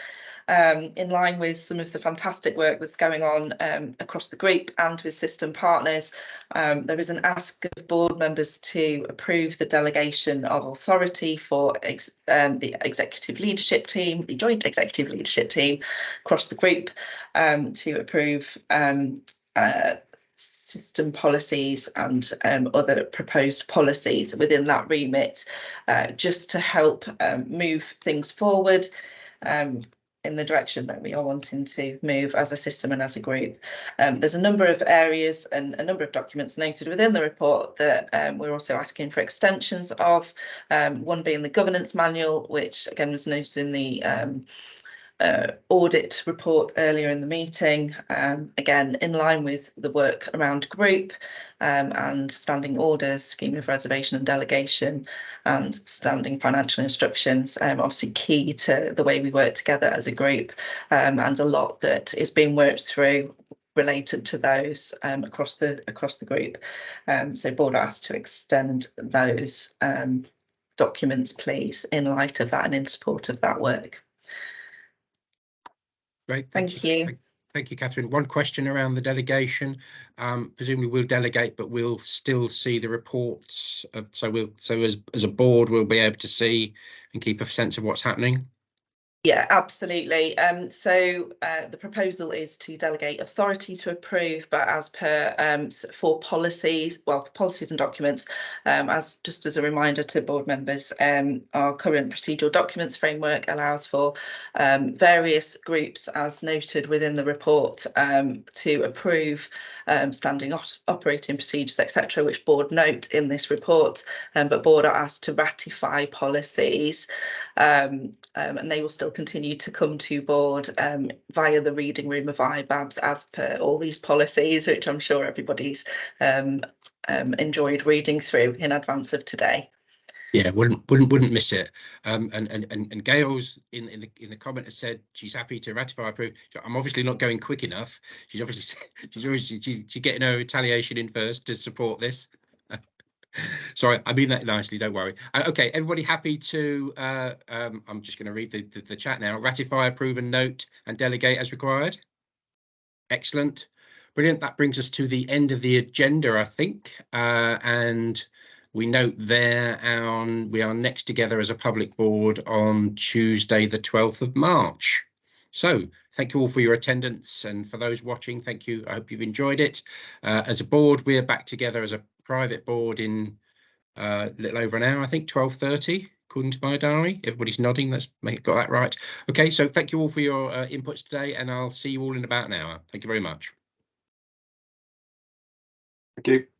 in line with some of the fantastic work that's going on across the group and with system partners. There is an ask of board members to approve the delegation of authority for the executive leadership team, the joint executive leadership team across the group to approve system policies and other proposed policies within that remit, just to help move things forward in the direction that we are wanting to move as a system and as a group. There's a number of areas and a number of documents noted within the report that we're also asking for extensions of, one being the governance manual, which again was noted in the audit report earlier in the meeting, again in line with the work around group and standing orders, scheme of reservation and delegation, and standing financial instructions, obviously key to the way we work together as a group, and a lot that is being worked through related to those across the group. So board asked to extend those documents, please, in light of that and in support of that work. Great, thank you. Thank you, Catherine. One question around the delegation. Presumably we'll delegate, but we'll still see the reports. So as a board, we'll be able to see and keep a sense of what's happening. Yeah, absolutely. So the proposal is to delegate authority to approve, but as per for policies, policies and documents, as just as a reminder to board members, our current procedural documents framework allows for various groups, as noted within the report, to approve standing operating procedures, etc., which board note in this report, but board are asked to ratify policies, and they will still continue to come to board via the reading room of IBABs as per all these policies, which I'm sure everybody's enjoyed reading through in advance of today. Yeah, wouldn't miss it. And Gail's in the comment has said she's happy to ratify, approve. I'm obviously not going quick enough. She's getting her retaliation in first to support this. Sorry, I mean that nicely, don't worry. Okay, everybody happy to, I'm just going to read the chat now. Ratify, approve and note and delegate as required. Excellent. Brilliant. That brings us to the end of the agenda, I think. And we note there we are next together as a public board on Tuesday, the 12th of March. So thank you all for your attendance, and for those watching, thank you. I hope you've enjoyed it. As a board, we are back together as a private board in a little over an hour, I think 12:30, according to my diary. Everybody's nodding. Let's got that right. Okay, so thank you all for your inputs today, and I'll see you all in about an hour. Thank you very much. Thank you.